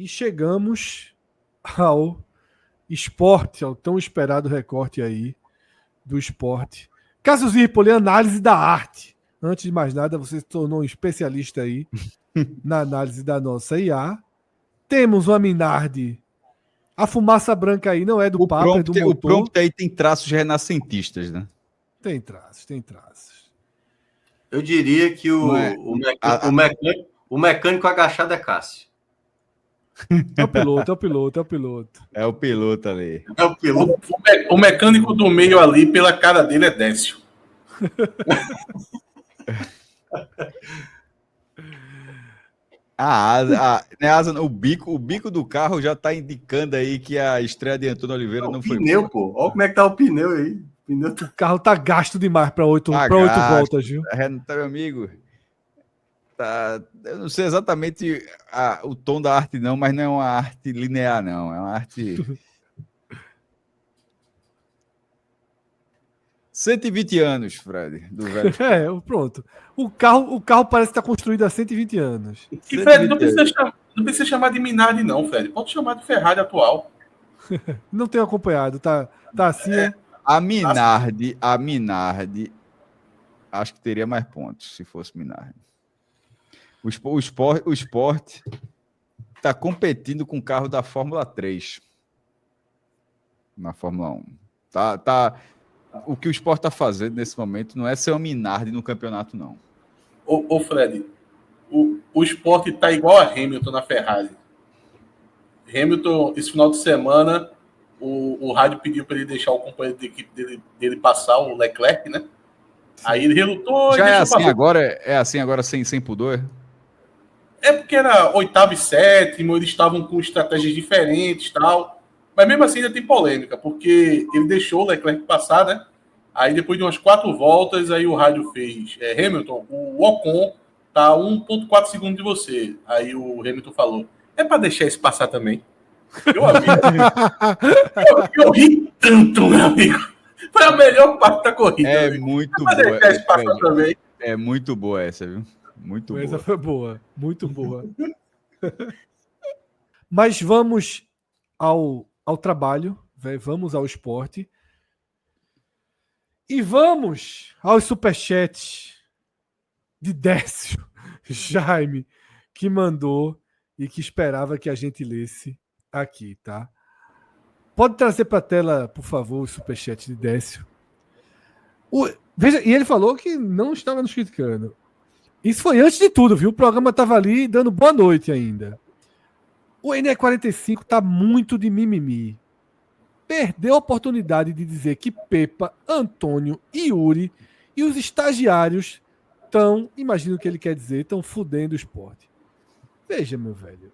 E chegamos ao esporte, ao tão esperado recorte aí do esporte. Cássio Zirpoli, análise da arte. Antes de mais nada, você se tornou um especialista aí na análise da nossa IA. Temos uma Minardi. A fumaça branca aí não é do Papa, é do motor. O prompt aí tem traços renascentistas, né? Tem traços, tem traços. Eu diria que o mecânico agachado é Cássio. É o piloto, é o piloto, é o piloto. É o piloto ali. É o piloto. O mecânico do meio ali, pela cara dele, é Décio. O bico do carro já tá indicando aí que a estreia de Antônio Oliveira não foi pneu, boa. pô. Olha como é que tá o pneu aí. O carro tá gasto demais para 8 voltas, viu? Meu amigo. Tá, eu não sei exatamente o tom da arte, não, mas não é uma arte linear, não. É uma arte. 120 anos, Fred, do velho. Pronto. O carro parece estar construído há 120 anos. E, Fred, não precisa chamar de Minardi, não, Fred. Pode chamar de Ferrari atual. Não tenho acompanhado, tá assim, é? A Minardi, acho que teria mais pontos se fosse Minardi. O esporte está competindo com o carro da Fórmula 3 na Fórmula 1. O que o esporte está fazendo nesse momento não é ser uma Minardi no campeonato, não. Ô Fred, o esporte está igual a Hamilton na Ferrari. Hamilton, esse final de semana, o rádio pediu para ele deixar o companheiro de equipe dele passar, o Leclerc, né? Aí ele relutou. Já é assim agora? É assim agora sem pudor? É porque era oitavo e sétimo, eles estavam com estratégias diferentes e tal. Mas mesmo assim ainda tem polêmica, porque ele deixou o Leclerc passar, né? Aí depois de umas 4 voltas, aí o rádio fez: Hamilton, o Ocon tá 1,4 segundos de você. Aí o Hamilton falou: é para deixar esse passar também. Eu ri tanto, meu amigo. Foi a melhor parte da corrida. É muito boa. Deixar esse passar também. É muito boa essa, viu? Muito boa. Essa foi boa, muito boa. Mas vamos ao trabalho, vamos ao esporte. E vamos aos superchats de Décio Jaime, que mandou e que esperava que a gente lesse aqui, tá? Pode trazer para a tela, por favor, o superchat de Décio. Veja, e ele falou que não estava nos criticando. Isso foi antes de tudo, viu? O programa estava ali dando boa noite ainda. O NE45 tá muito de mimimi. Perdeu a oportunidade de dizer que Pepa, Antônio e Yuri e os estagiários estão, imagino o que ele quer dizer, estão fudendo o esporte. Veja, meu velho.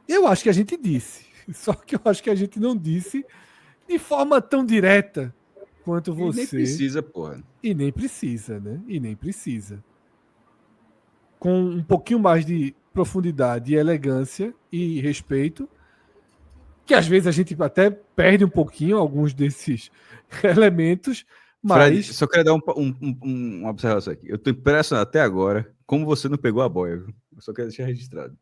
Eu acho que a gente disse. Só que eu acho que a gente não disse de forma tão direta quanto você. E nem precisa, porra. E nem precisa, né? E nem precisa. Com um pouquinho mais de profundidade e elegância e respeito, que às vezes a gente até perde um pouquinho alguns desses elementos, mas... Fred, só queria dar uma observação aqui. Eu estou impressionado até agora como você não pegou a boia, viu? Eu só quero deixar registrado.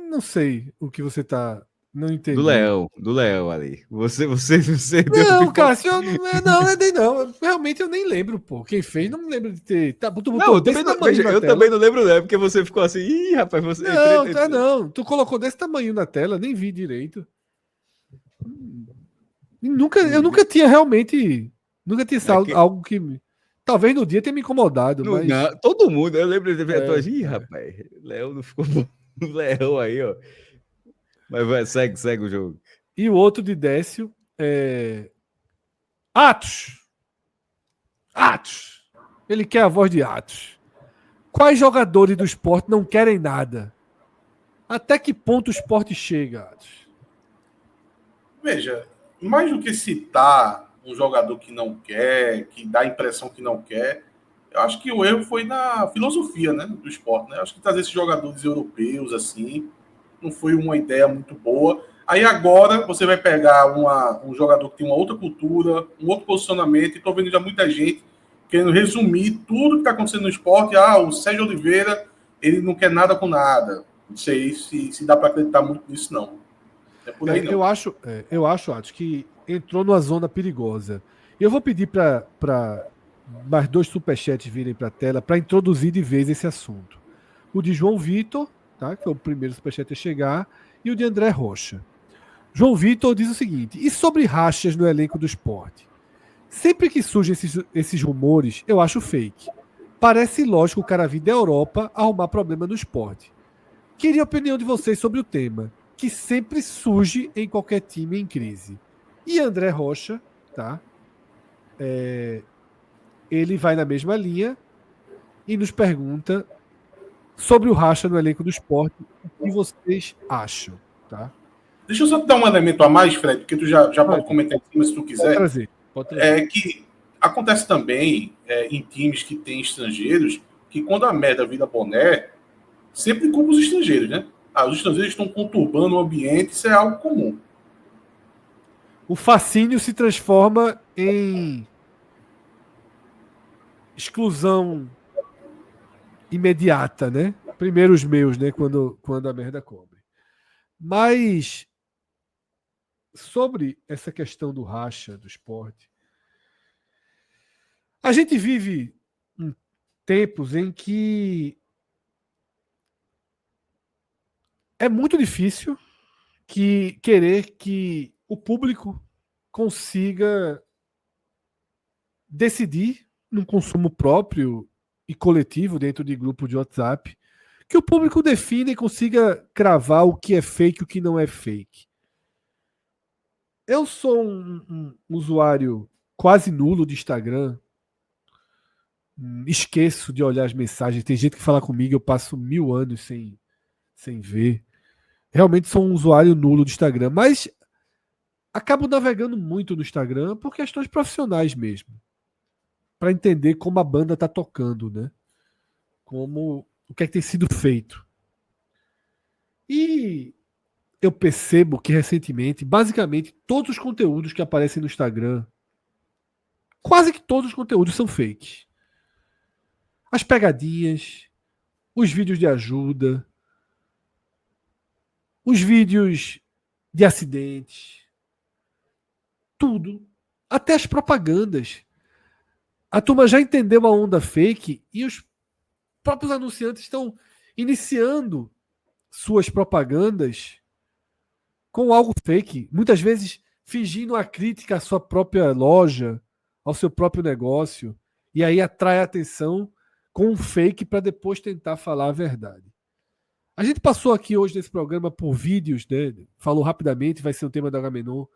Não sei o que você tá... Não entendi. Do Leão ali. Você não, Cássio, eu não. Realmente eu nem lembro, pô. Quem fez, não me lembro de ter. Tá, não, eu também não lembro, né? Porque você ficou assim, ih, rapaz, você. Não. Tu colocou desse tamanho na tela, nem vi direito. Eu nunca tinha realmente. Nunca tinha algo que. Talvez no dia tenha me incomodado. Mas... Não, todo mundo, eu lembro de ver ih, rapaz, Leão não ficou bom. O Leão aí, ó. Mas vai, segue o jogo. E o outro de Décio é... Atos. Ele quer a voz de Atos. Quais jogadores do esporte não querem nada? Até que ponto o esporte chega, Atos? Veja, mais do que citar um jogador que não quer, que dá a impressão que não quer, eu acho que o erro foi na filosofia, né, do esporte. Né? Eu acho que trazer esses jogadores europeus assim não foi uma ideia muito boa. Aí agora você vai pegar um jogador que tem uma outra cultura, um outro posicionamento, e estou vendo já muita gente querendo resumir tudo que está acontecendo no esporte. O Sérgio Oliveira, ele não quer nada com nada. Não sei se dá para acreditar muito nisso, não. É por aí, não. Eu acho, Atos, que entrou numa zona perigosa. Eu vou pedir para mais 2 superchats virem para a tela para introduzir de vez esse assunto. O de João Vitor, tá? Que foi o primeiro superchat a chegar, e o de André Rocha. João Vitor diz o seguinte: e sobre rachas no elenco do Sport? Sempre que surgem esses rumores, eu acho fake. Parece lógico o cara vir da Europa arrumar problema no Sport. Queria a opinião de vocês sobre o tema, que sempre surge em qualquer time em crise. E André Rocha, tá? Ele vai na mesma linha e nos pergunta sobre o racha no elenco do Sport, o que vocês acham, tá? Deixa eu só te dar um elemento a mais, Fred, porque tu já pode comentar em cima se tu quiser. Pode trazer. É que acontece também em times que tem estrangeiros, que quando a merda vira boné, sempre culpa os estrangeiros, né? Os estrangeiros estão conturbando o ambiente, isso é algo comum. O fascínio se transforma em exclusão imediata, né? Primeiro os meus, né? Quando a merda cobre. Mas sobre essa questão do racha do esporte, a gente vive tempos em que é muito difícil querer que o público consiga decidir num consumo próprio e coletivo dentro de grupo de WhatsApp, que o público defina e consiga cravar o que é fake e o que não é fake. Eu sou um usuário quase nulo de Instagram. Esqueço de olhar as mensagens. Tem gente que fala comigo, eu passo 1000 anos sem ver. Realmente sou um usuário nulo do Instagram, mas acabo navegando muito no Instagram por questões profissionais mesmo. Para entender como a banda tá tocando, né? O que é que tem sido feito. E eu percebo que recentemente, basicamente, todos os conteúdos que aparecem no Instagram, quase que todos os conteúdos são fakes. As pegadinhas, os vídeos de ajuda, os vídeos de acidentes, tudo, até as propagandas. A turma já entendeu a onda fake e os próprios anunciantes estão iniciando suas propagandas com algo fake, muitas vezes fingindo a crítica à sua própria loja, ao seu próprio negócio, e aí atrai a atenção com um fake para depois tentar falar a verdade. A gente passou aqui hoje nesse programa por vídeos, né? Falou rapidamente, vai ser um tema da Agamenon,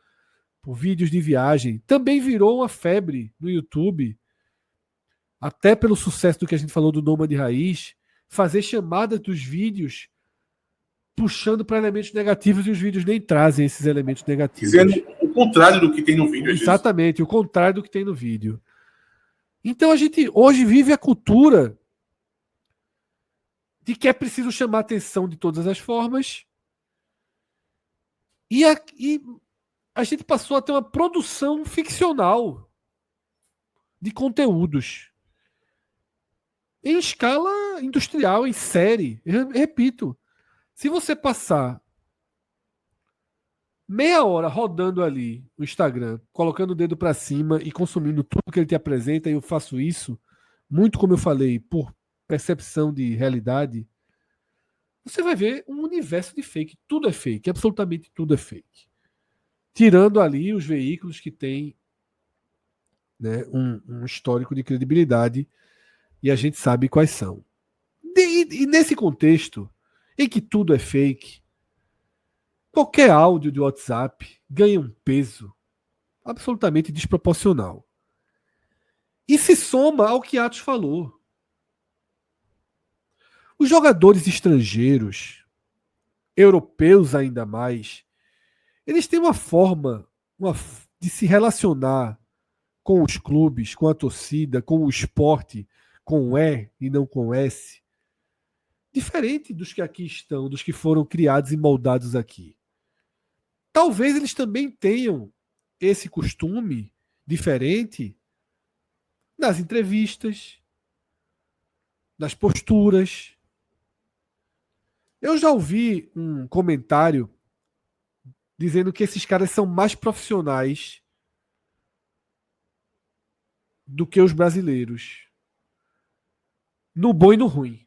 por vídeos de viagem. Também virou uma febre no YouTube, até pelo sucesso do que a gente falou do Nômade Raiz, fazer chamadas dos vídeos puxando para elementos negativos e os vídeos nem trazem esses elementos negativos. Dizendo o contrário do que tem no vídeo. Exatamente, o contrário do que tem no vídeo. Então a gente hoje vive a cultura de que é preciso chamar atenção de todas as formas e a gente passou a ter uma produção ficcional de conteúdos em escala industrial, em série. Eu repito, se você passar meia hora rodando ali no Instagram, colocando o dedo para cima e consumindo tudo que ele te apresenta, e eu faço isso, muito como eu falei, por percepção de realidade, você vai ver um universo de fake. Tudo é fake, absolutamente tudo é fake. Tirando ali os veículos que têm, né, um histórico de credibilidade e a gente sabe quais são. E nesse contexto, em que tudo é fake, qualquer áudio de WhatsApp ganha um peso absolutamente desproporcional. E se soma ao que Atos falou. Os jogadores estrangeiros, europeus ainda mais, eles têm uma forma de se relacionar com os clubes, com a torcida, com o esporte, com E e não com S, diferente dos que aqui estão, dos que foram criados e moldados aqui. Talvez eles também tenham esse costume diferente nas entrevistas, nas posturas, Eu já ouvi um comentário dizendo que esses caras são mais profissionais do que os brasileiros. No bom e no ruim.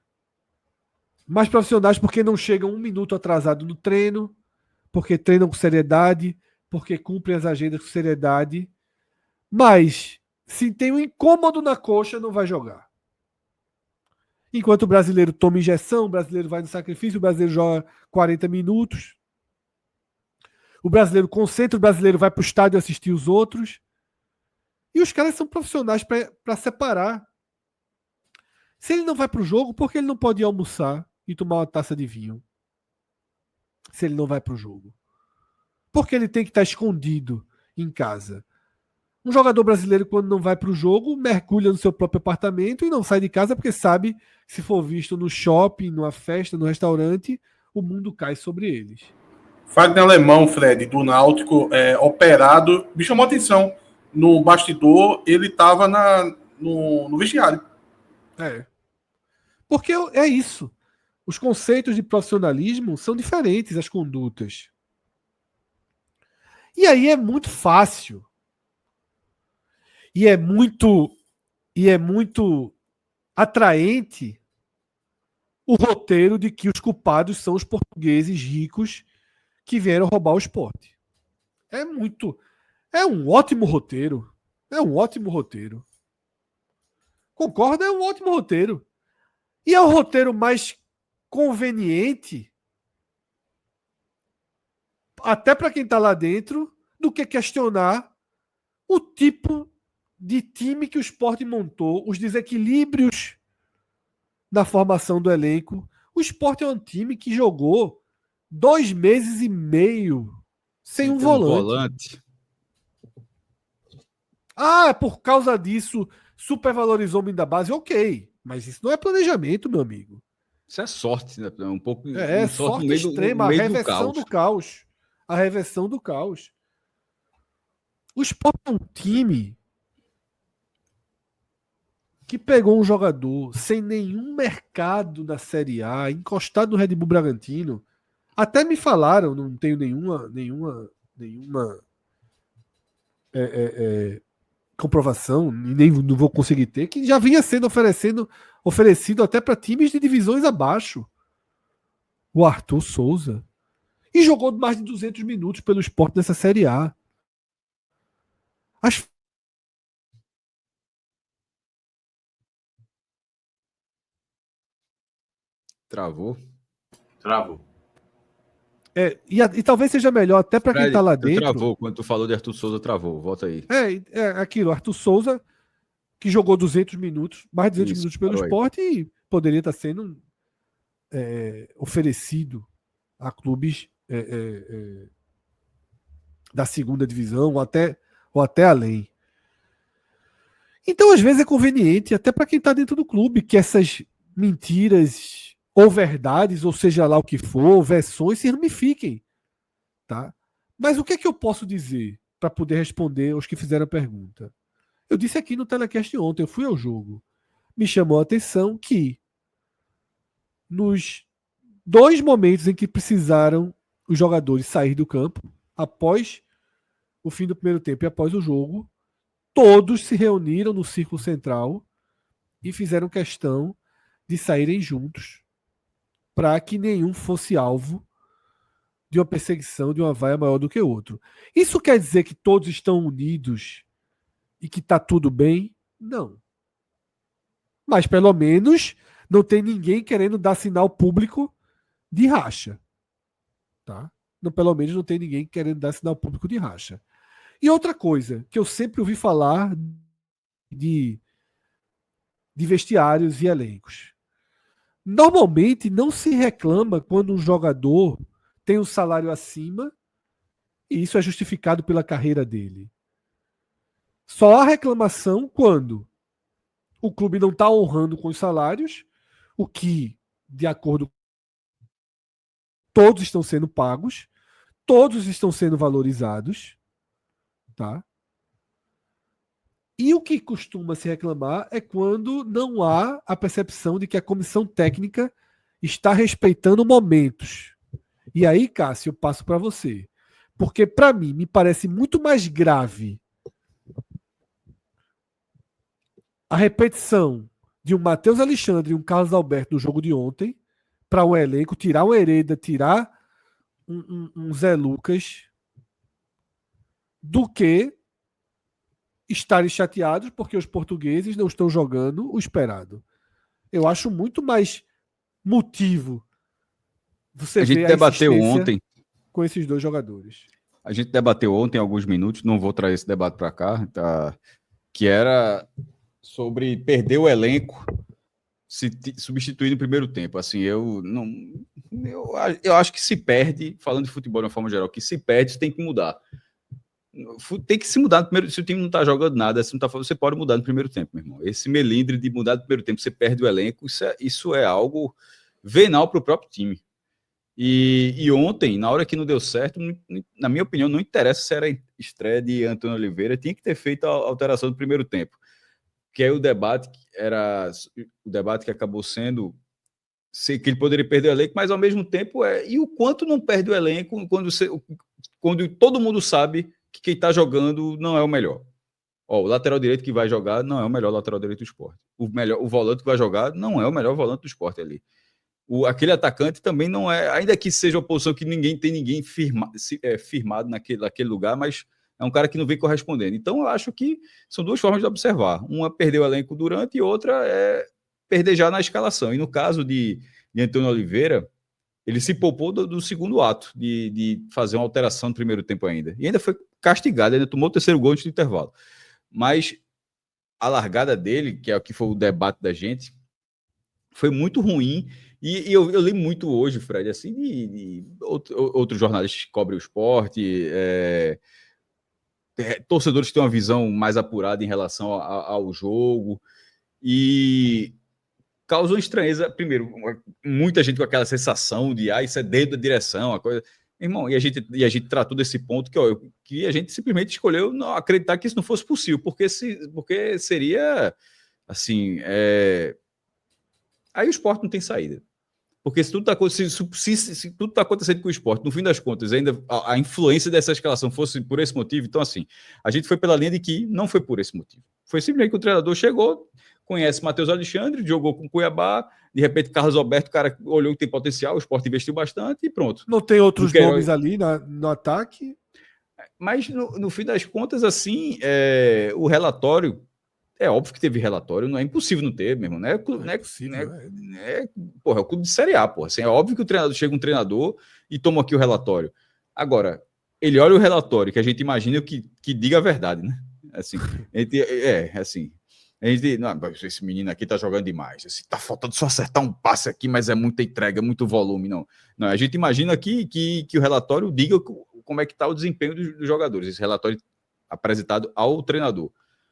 Mais profissionais porque não chegam 1 minuto atrasado no treino, porque treinam com seriedade, porque cumprem as agendas com seriedade. Mas, se tem um incômodo na coxa, não vai jogar. Enquanto o brasileiro toma injeção, o brasileiro vai no sacrifício, o brasileiro joga 40 minutos. O brasileiro concentra, o brasileiro vai para o estádio assistir os outros. E os caras são profissionais para separar. Se ele não vai para o jogo, por que ele não pode ir almoçar e tomar uma taça de vinho? Se ele não vai para o jogo. Porque ele tem que estar escondido em casa. Um jogador brasileiro, quando não vai para o jogo, mergulha no seu próprio apartamento e não sai de casa porque sabe que se for visto no shopping, numa festa, no restaurante, o mundo cai sobre eles. Fagner Alemão, Fred, do Náutico, operado, me chamou a atenção. No bastidor, ele estava no vestiário. Porque é isso. Os conceitos de profissionalismo são diferentes, as condutas. E aí é muito fácil. E é muito atraente o roteiro de que os culpados são os portugueses ricos que vieram roubar o esporte. É um ótimo roteiro. É um ótimo roteiro. Concorda? É um ótimo roteiro. E é o roteiro mais conveniente, até para quem está lá dentro, do que questionar o tipo de time que o Sport montou, os desequilíbrios na formação do elenco. O Sport é um time que jogou 2 meses e meio sem um volante. Ah, por causa disso, supervalorizou o homem da base. Ok, mas isso não é planejamento, meu amigo. Isso é sorte, né? Um pouco. Sorte extrema, a reversão do caos. A reversão do caos. O Sport é um time que pegou um jogador sem nenhum mercado na Série A, encostado no Red Bull Bragantino. Até me falaram, não tenho nenhuma comprovação, e nem não vou conseguir ter, que já vinha sendo oferecido até para times de divisões abaixo. O Arthur Souza. E jogou mais de 200 minutos pelo Sport nessa Série A. Travou. E talvez seja melhor até para quem está lá dentro. Travou, quando tu falou de Arthur Souza, travou. Volta aí. Aquilo, Arthur Souza, que jogou 200 minutos, mais de 200 minutos pelo Sport e poderia estar sendo oferecido a clubes da segunda divisão ou até além. Então, às vezes, é conveniente, até para quem está dentro do clube, que essas mentiras ou verdades, ou seja lá o que for, versões, se ramifiquem. Tá? Mas o que é que eu posso dizer para poder responder aos que fizeram a pergunta? Eu disse aqui no telecast ontem, eu fui ao jogo. Me chamou a atenção que nos 2 momentos em que precisaram os jogadores sair do campo, após o fim do primeiro tempo e após o jogo, todos se reuniram no círculo central e fizeram questão de saírem juntos para que nenhum fosse alvo de uma perseguição, de uma vaia maior do que o outro. Isso quer dizer que todos estão unidos e que está tudo bem? Não. Mas pelo menos não tem ninguém querendo dar sinal público de racha. Tá? Pelo menos não tem ninguém querendo dar sinal público de racha. E outra coisa que eu sempre ouvi falar de vestiários e elencos. Normalmente não se reclama quando um jogador tem um salário acima e isso é justificado pela carreira dele. Só há reclamação quando o clube não está honrando com os salários, o que, de acordo, todos estão sendo pagos, todos estão sendo valorizados, tá? E o que costuma se reclamar é quando não há a percepção de que a comissão técnica está respeitando momentos. E aí, Cássio, eu passo para você. Porque, para mim, me parece muito mais grave a repetição de um Matheus Alexandre e um Carlos Alberto no jogo de ontem, para o elenco, tirar um Hereda, tirar um Zé Lucas, do que estarem chateados porque os portugueses não estão jogando o esperado. Eu acho muito mais motivo você A gente ver debateu insistência ontem. Com esses dois jogadores. A gente debateu ontem alguns minutos, não vou trazer esse debate para cá, tá? Que era sobre perder o elenco se substituir no primeiro tempo. Assim, eu acho que se perde, falando de futebol de uma forma geral, que se perde, tem que mudar. Tem que se mudar no primeiro. Se o time não tá jogando nada, se não tá, você pode mudar no primeiro tempo, meu irmão. Esse melindre de mudar no primeiro tempo, você perde o elenco, isso é algo venal para o próprio time. E ontem, na hora que não deu certo, na minha opinião, não interessa se era estreia de Antônio Oliveira, tinha que ter feito a alteração do primeiro tempo. Que aí o debate que acabou sendo que ele poderia perder o elenco, mas ao mesmo tempo e o quanto não perde o elenco quando todo mundo sabe que quem está jogando não é o melhor. O lateral direito que vai jogar não é o melhor lateral direito do Sport. O volante que vai jogar não é o melhor volante do Sport ali. Aquele atacante também não é, ainda que seja uma posição que tem ninguém firmado naquele lugar, mas é um cara que não vem correspondendo. Então eu acho que são duas formas de observar. Uma é perder o elenco durante e outra é perder já na escalação. E no caso de Antônio Oliveira, ele se poupou do segundo ato, de fazer uma alteração no primeiro tempo ainda. E ainda foi castigado, ainda tomou o terceiro gol antes do intervalo. Mas a largada dele, que é o que foi o debate da gente, foi muito ruim. E eu li muito hoje, Fred, assim, de outros jornalistas que cobrem o esporte, torcedores que têm uma visão mais apurada em relação ao jogo, e causou estranheza, primeiro, muita gente com aquela sensação de, isso é dedo da direção, a coisa... Irmão, e a gente tratou desse ponto que a gente simplesmente escolheu não acreditar que isso não fosse possível, porque seria, assim, aí o esporte não tem saída. Porque se tudo está acontecendo com o esporte, no fim das contas, ainda a influência dessa escalação fosse por esse motivo, então assim, a gente foi pela linha de que não foi por esse motivo. Foi simplesmente que o treinador chegou, conhece Matheus Alexandre, jogou com o Cuiabá, de repente Carlos Alberto, o cara olhou que tem potencial, o esporte investiu bastante e pronto. Não tem outros nomes ali no ataque? Mas no fim das contas, assim, o relatório... É óbvio que teve relatório, não é impossível não ter, mesmo, né? Porra, é o clube de Série A, porra. Assim, é óbvio que chega um treinador e toma aqui o relatório. Agora, ele olha o relatório, que a gente imagina que diga a verdade, né? Assim, esse menino aqui tá jogando demais. Assim, tá faltando só acertar um passe aqui, mas é muita entrega, muito volume. Não, a gente imagina que o relatório diga como é que tá o desempenho dos jogadores. Esse relatório apresentado ao treinador.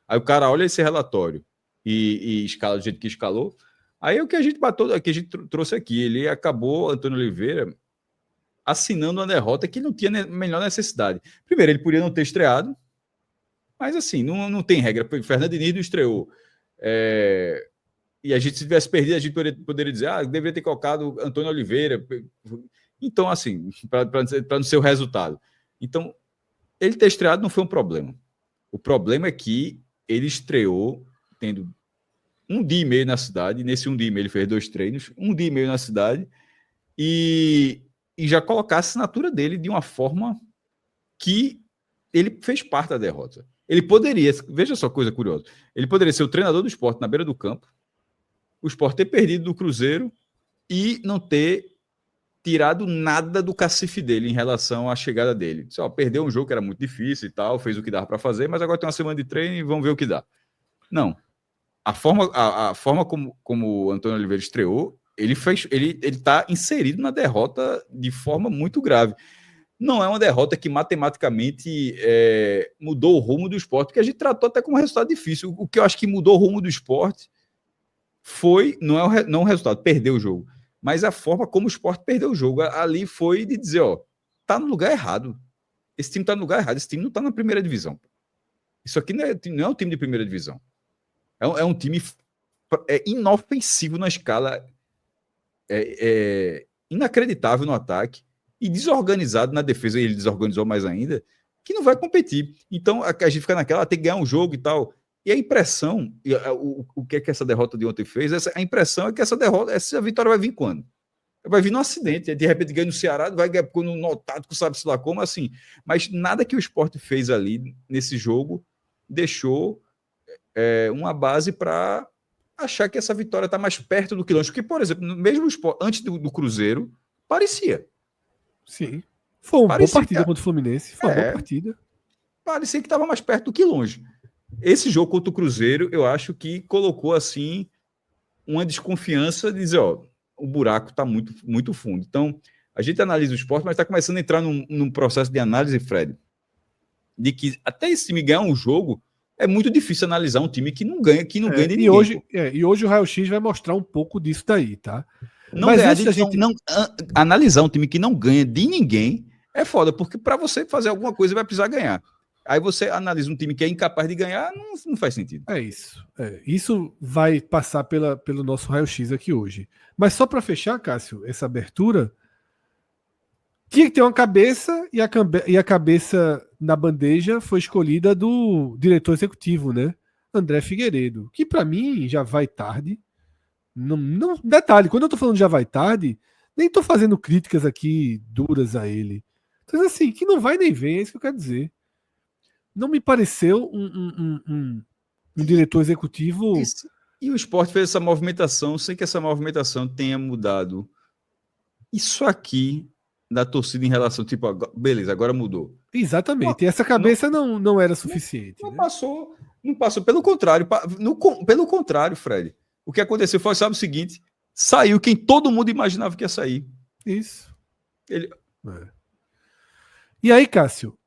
Aí o cara olha esse relatório e escala do jeito que escalou. Aí é o que a gente trouxe aqui. Ele acabou, Antônio Oliveira, assinando uma derrota que não tinha a menor necessidade. Primeiro, ele podia não ter estreado, mas assim, não tem regra. Fernando Diniz não estreou. E a gente, se tivesse perdido, a gente poderia dizer, deveria ter colocado Antônio Oliveira. Então, assim, para não ser o resultado. Então, ele ter estreado não foi um problema. O problema é que ele estreou tendo um dia e meio na cidade. Nesse um dia e meio ele fez 2 treinos, um dia e meio na cidade, e já colocar a assinatura dele de uma forma que ele fez parte da derrota. Ele poderia, veja só coisa curiosa, ele poderia ser o treinador do Sport na beira do campo, o Sport ter perdido do Cruzeiro e não ter tirado nada do cacife dele em relação à chegada dele. Só perdeu um jogo que era muito difícil e tal, fez o que dava para fazer, mas agora tem uma semana de treino e vamos ver o que dá. Não. A forma como o Antônio Oliveira estreou, ele está inserido na derrota de forma muito grave. Não é uma derrota que matematicamente mudou o rumo do esporte, porque a gente tratou até como resultado difícil. O que eu acho que mudou o rumo do esporte não o resultado, perdeu o jogo, mas a forma como o Sport perdeu o jogo. Ali foi de dizer, tá no lugar errado. Esse time tá no lugar errado. Esse time não tá na primeira divisão. Isso aqui não é um time de primeira divisão. É um time inofensivo na escala inacreditável no ataque e desorganizado na defesa, e ele desorganizou mais ainda, que não vai competir. Então, a gente fica naquela, tem que ganhar um jogo e tal. E a impressão, o que é que essa derrota de ontem fez? A impressão é que essa vitória vai vir quando? Vai vir no acidente, de repente ganha no Ceará, vai ganhar no tático, sabe-se lá como, assim. Mas nada que o Sport fez ali nesse jogo deixou uma base para achar que essa vitória está mais perto do que longe. Porque, por exemplo, mesmo o Sport, antes do Cruzeiro, parecia. Sim. Foi uma boa partida contra o Fluminense. Foi uma boa partida. Parecia que estava mais perto do que longe. Esse jogo contra o Cruzeiro, eu acho que colocou, assim, uma desconfiança de dizer, o buraco está muito, muito fundo. Então, a gente analisa o Sport, mas está começando a entrar num processo de análise, Fred, de que até esse time ganhar um jogo, é muito difícil analisar um time que não ganha de ninguém. E hoje o Raio-X vai mostrar um pouco disso daí, tá? Analisar um time que não ganha de ninguém é foda, porque para você fazer alguma coisa vai precisar ganhar. Aí você analisa um time que é incapaz de ganhar, não faz sentido. É isso. Isso vai passar pelo nosso raio-x aqui hoje. Mas só para fechar, Cássio, essa abertura, tinha que ter uma cabeça e a cabeça na bandeja foi escolhida do diretor executivo, né? André Figueiredo, que para mim já vai tarde. Não, detalhe, quando eu tô falando já vai tarde, nem tô fazendo críticas aqui duras a ele. Então, assim, que não vai nem vem, é isso que eu quero dizer. Não me pareceu um diretor executivo. E o Sport fez essa movimentação sem que essa movimentação tenha mudado isso aqui da torcida em relação, tipo, beleza, agora mudou. Exatamente. E essa cabeça não era suficiente. Não passou. Pelo contrário, pelo contrário, Fred. O que aconteceu foi, sabe o seguinte, saiu quem todo mundo imaginava que ia sair. Isso. E aí, Cássio,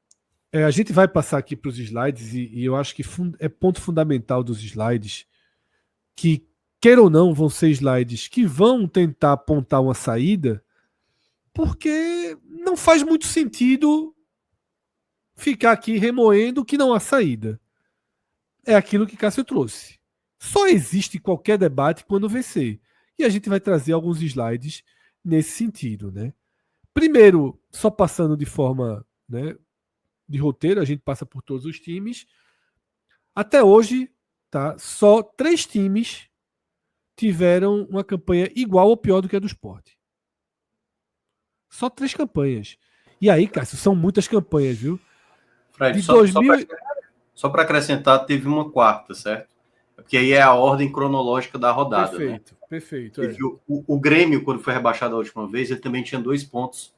a gente vai passar aqui para os slides e eu acho que é ponto fundamental dos slides que, queira ou não, vão ser slides que vão tentar apontar uma saída, porque não faz muito sentido ficar aqui remoendo que não há saída. É aquilo que Cássio trouxe. Só existe qualquer debate quando vencer. E a gente vai trazer alguns slides nesse sentido, né? Primeiro, só passando de forma, né, de roteiro, a gente passa por todos os times. Até hoje, tá, só 3 times tiveram uma campanha igual ou pior do que a do Sport. Só 3 campanhas. E aí, Cássio, são muitas campanhas, viu? Fred, só para acrescentar, teve uma quarta, certo? Porque aí é a ordem cronológica da rodada. Perfeito, né? Perfeito. O Grêmio, quando foi rebaixado a última vez, ele também tinha 2 pontos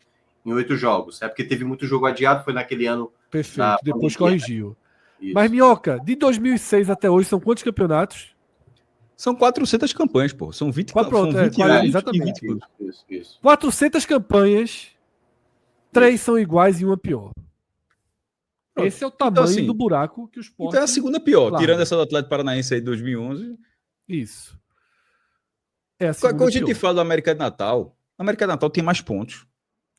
em 8 jogos. É porque teve muito jogo adiado, foi naquele ano. Perfeito, depois corrigiu. Isso. Mas, Minhoca, de 2006 até hoje, são quantos campeonatos? São 400 campanhas, pô. São 20 exatamente. Isso. 400 campanhas, 3 são iguais e uma pior. Esse é o tamanho então, assim, do buraco que o Sport... Então é a segunda pior, tirando essa do Atlético Paranaense aí de 2011. Isso. É a segunda Quando a gente fala do América de Natal, a América de Natal tem mais pontos.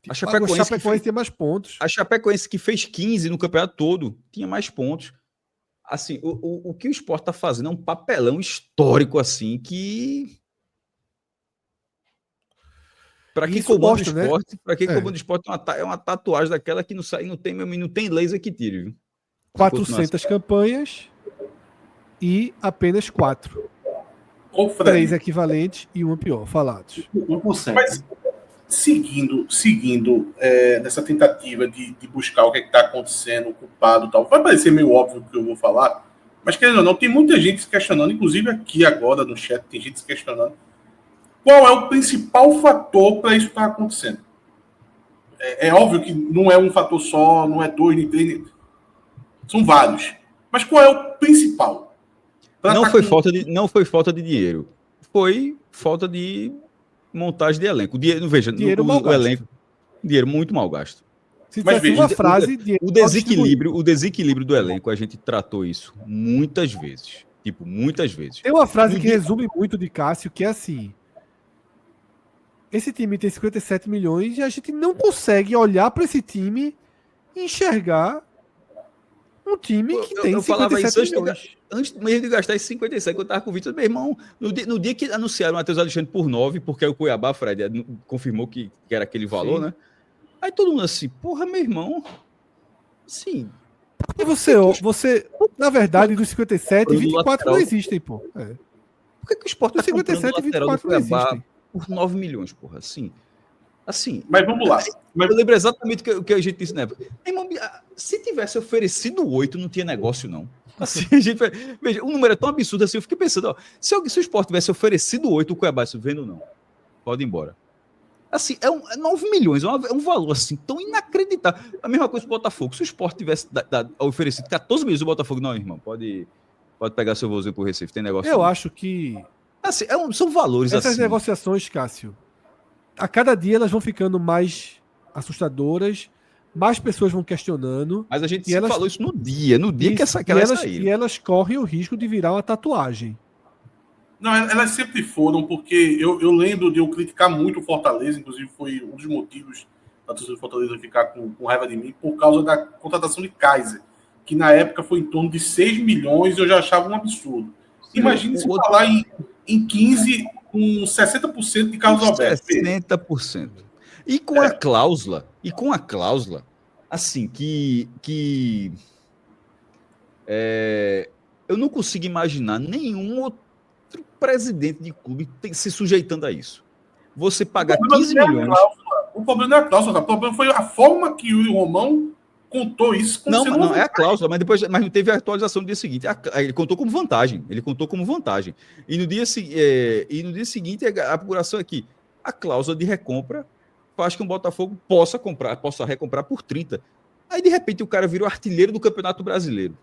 A Chapecoense tem mais pontos. A Chapecoense, que fez 15 no campeonato todo, tinha mais pontos. Assim, o que o Sport está fazendo é um papelão histórico, assim, que... Para quem comanda o esporte, para quem comanda o esporte, é uma tatuagem daquela que não tem laser que tire. Viu? 400 campanhas e apenas 4. 3 equivalentes e uma pior, falados. 1%. Mas, seguindo nessa tentativa de buscar o que está acontecendo, o culpado e tal, vai parecer meio óbvio o que eu vou falar, mas querendo ou não, tem muita gente se questionando, inclusive aqui agora no chat tem gente se questionando qual é o principal fator para isso estar acontecendo. É óbvio que não é um fator só, não é 2, nem 3, são vários. Mas qual é o principal? Não foi falta de dinheiro. Foi falta de montagem de elenco. Dinheiro muito mal gasto. Mas veja, uma frase o desequilíbrio do elenco, a gente tratou isso muitas vezes. Tipo, muitas vezes. Tem uma frase que resume muito de Cássio, que é assim: esse time tem 57 milhões e a gente não consegue olhar para esse time e enxergar Um time que tem eu falava 57 isso milhões. antes mesmo de gastar esses 57, que eu tava com o Vitor, meu irmão, no dia que anunciaram o Matheus Alexandre por 9, porque o Cuiabá, Fred, confirmou que era aquele valor, Sim. né? Aí todo mundo assim, porra, meu irmão, assim... E você, na verdade, dos 57, 24 não existem, pô. Por que o Sport Dos tá comprando 57, o lateral do 24 não Cuiabá existem. por 9 milhões, porra? Assim, Mas vamos lá. eu lembro exatamente o que a gente disse na época. Irmão, se tivesse oferecido 8, não tinha negócio, não. Assim, veja, o número é tão absurdo assim, eu fiquei pensando, ó, se o Sport tivesse oferecido 8, o Cuiabá disse, vendo não, pode ir embora. Assim, é 9 milhões, é um valor assim, tão inacreditável. A mesma coisa pro Botafogo. Se o Sport tivesse oferecido 14 milhões do Botafogo, não, irmão, pode pegar seu voozinho pro Recife, tem negócio Eu não. acho que Assim, são valores essas assim. negociações, Cássio, a cada dia elas vão ficando mais assustadoras, mais pessoas vão questionando. Mas a gente E elas- falou isso no dia que elas saíram. e elas correm o risco de virar uma tatuagem. Não, elas sempre foram, porque eu lembro de eu criticar muito o Fortaleza, inclusive foi um dos motivos da torcida do Fortaleza ficar com raiva de mim, por causa da contratação de Kaiser, que na época foi em torno de 6 milhões, eu já achava um absurdo. Imagine se falar em 15 com 60% de Carlos Alberto. 60%. E com a cláusula, assim, que eu não consigo imaginar nenhum outro presidente de clube se sujeitando a isso. Você pagar 15 milhões... O problema não é a cláusula, o problema foi a forma que o Yuri Romão contou isso. Não, é a cláusula, mas não teve a atualização no dia seguinte. Ele contou como vantagem. E no dia seguinte, a apuração é que a cláusula de recompra faz que o Botafogo possa recomprar por 30. Aí, de repente, o cara vira o artilheiro do Campeonato Brasileiro.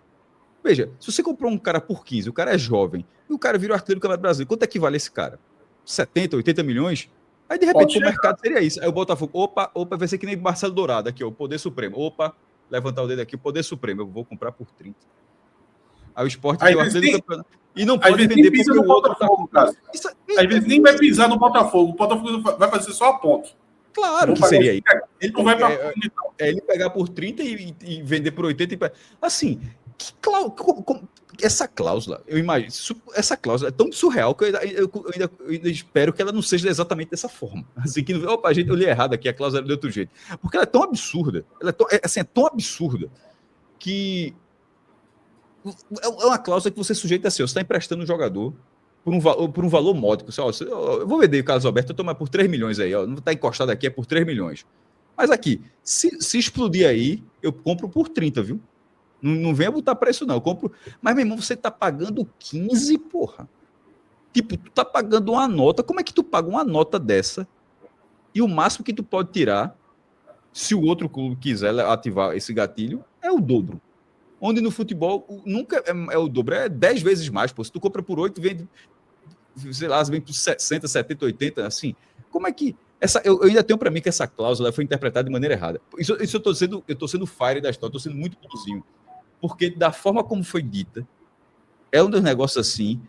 Veja, se você comprou um cara por 15, o cara é jovem, e o cara vira o artilheiro do Campeonato Brasileiro, quanto é que vale esse cara? 70, 80 milhões? Aí, de repente, o mercado seria isso. Aí o Botafogo, opa, vai ser que nem Marcelo Dourado, aqui, ó, o Poder Supremo. Opa, levantar o dedo aqui, o Poder Supremo, eu vou comprar por 30. Aí o Sport vira o artilheiro do Campeonato. E não pode vender porque o outro tá... Às vezes nem vai pisar no Botafogo. O Botafogo vai fazer só a ponte. Claro que seria aí. Ele não vai pra ele pegar por 30 e vender por 80. Assim, essa cláusula, eu imagino, essa cláusula é tão surreal que eu ainda espero que ela não seja exatamente dessa forma. Assim, que, opa, eu li errado aqui, a cláusula é de outro jeito. Porque ela é tão absurda, é tão absurda que é uma cláusula que você sujeita assim, você está emprestando um jogador por um valor módico. Eu vou vender o Carlos Alberto, eu tomo por 3 milhões aí, ó, não está encostado aqui, é por 3 milhões. Mas aqui, se explodir aí, eu compro por 30, viu? Não venha botar preço, não. Eu compro. Mas, meu irmão, você tá pagando 15, porra. Tipo, tu tá pagando uma nota. Como é que tu paga uma nota dessa? E o máximo que tu pode tirar, se o outro clube quiser ativar esse gatilho, é o dobro. Onde no futebol nunca é o dobro, é 10 vezes mais. Pô. Se tu compra por 8, vende, sei lá, vem por 60, 70, 80, assim. Como é que. Eu ainda tenho para mim que essa cláusula foi interpretada de maneira errada. Isso eu tô sendo fire da história, tô sendo muito bonzinho. Porque da forma como foi dita, é um dos negócios assim,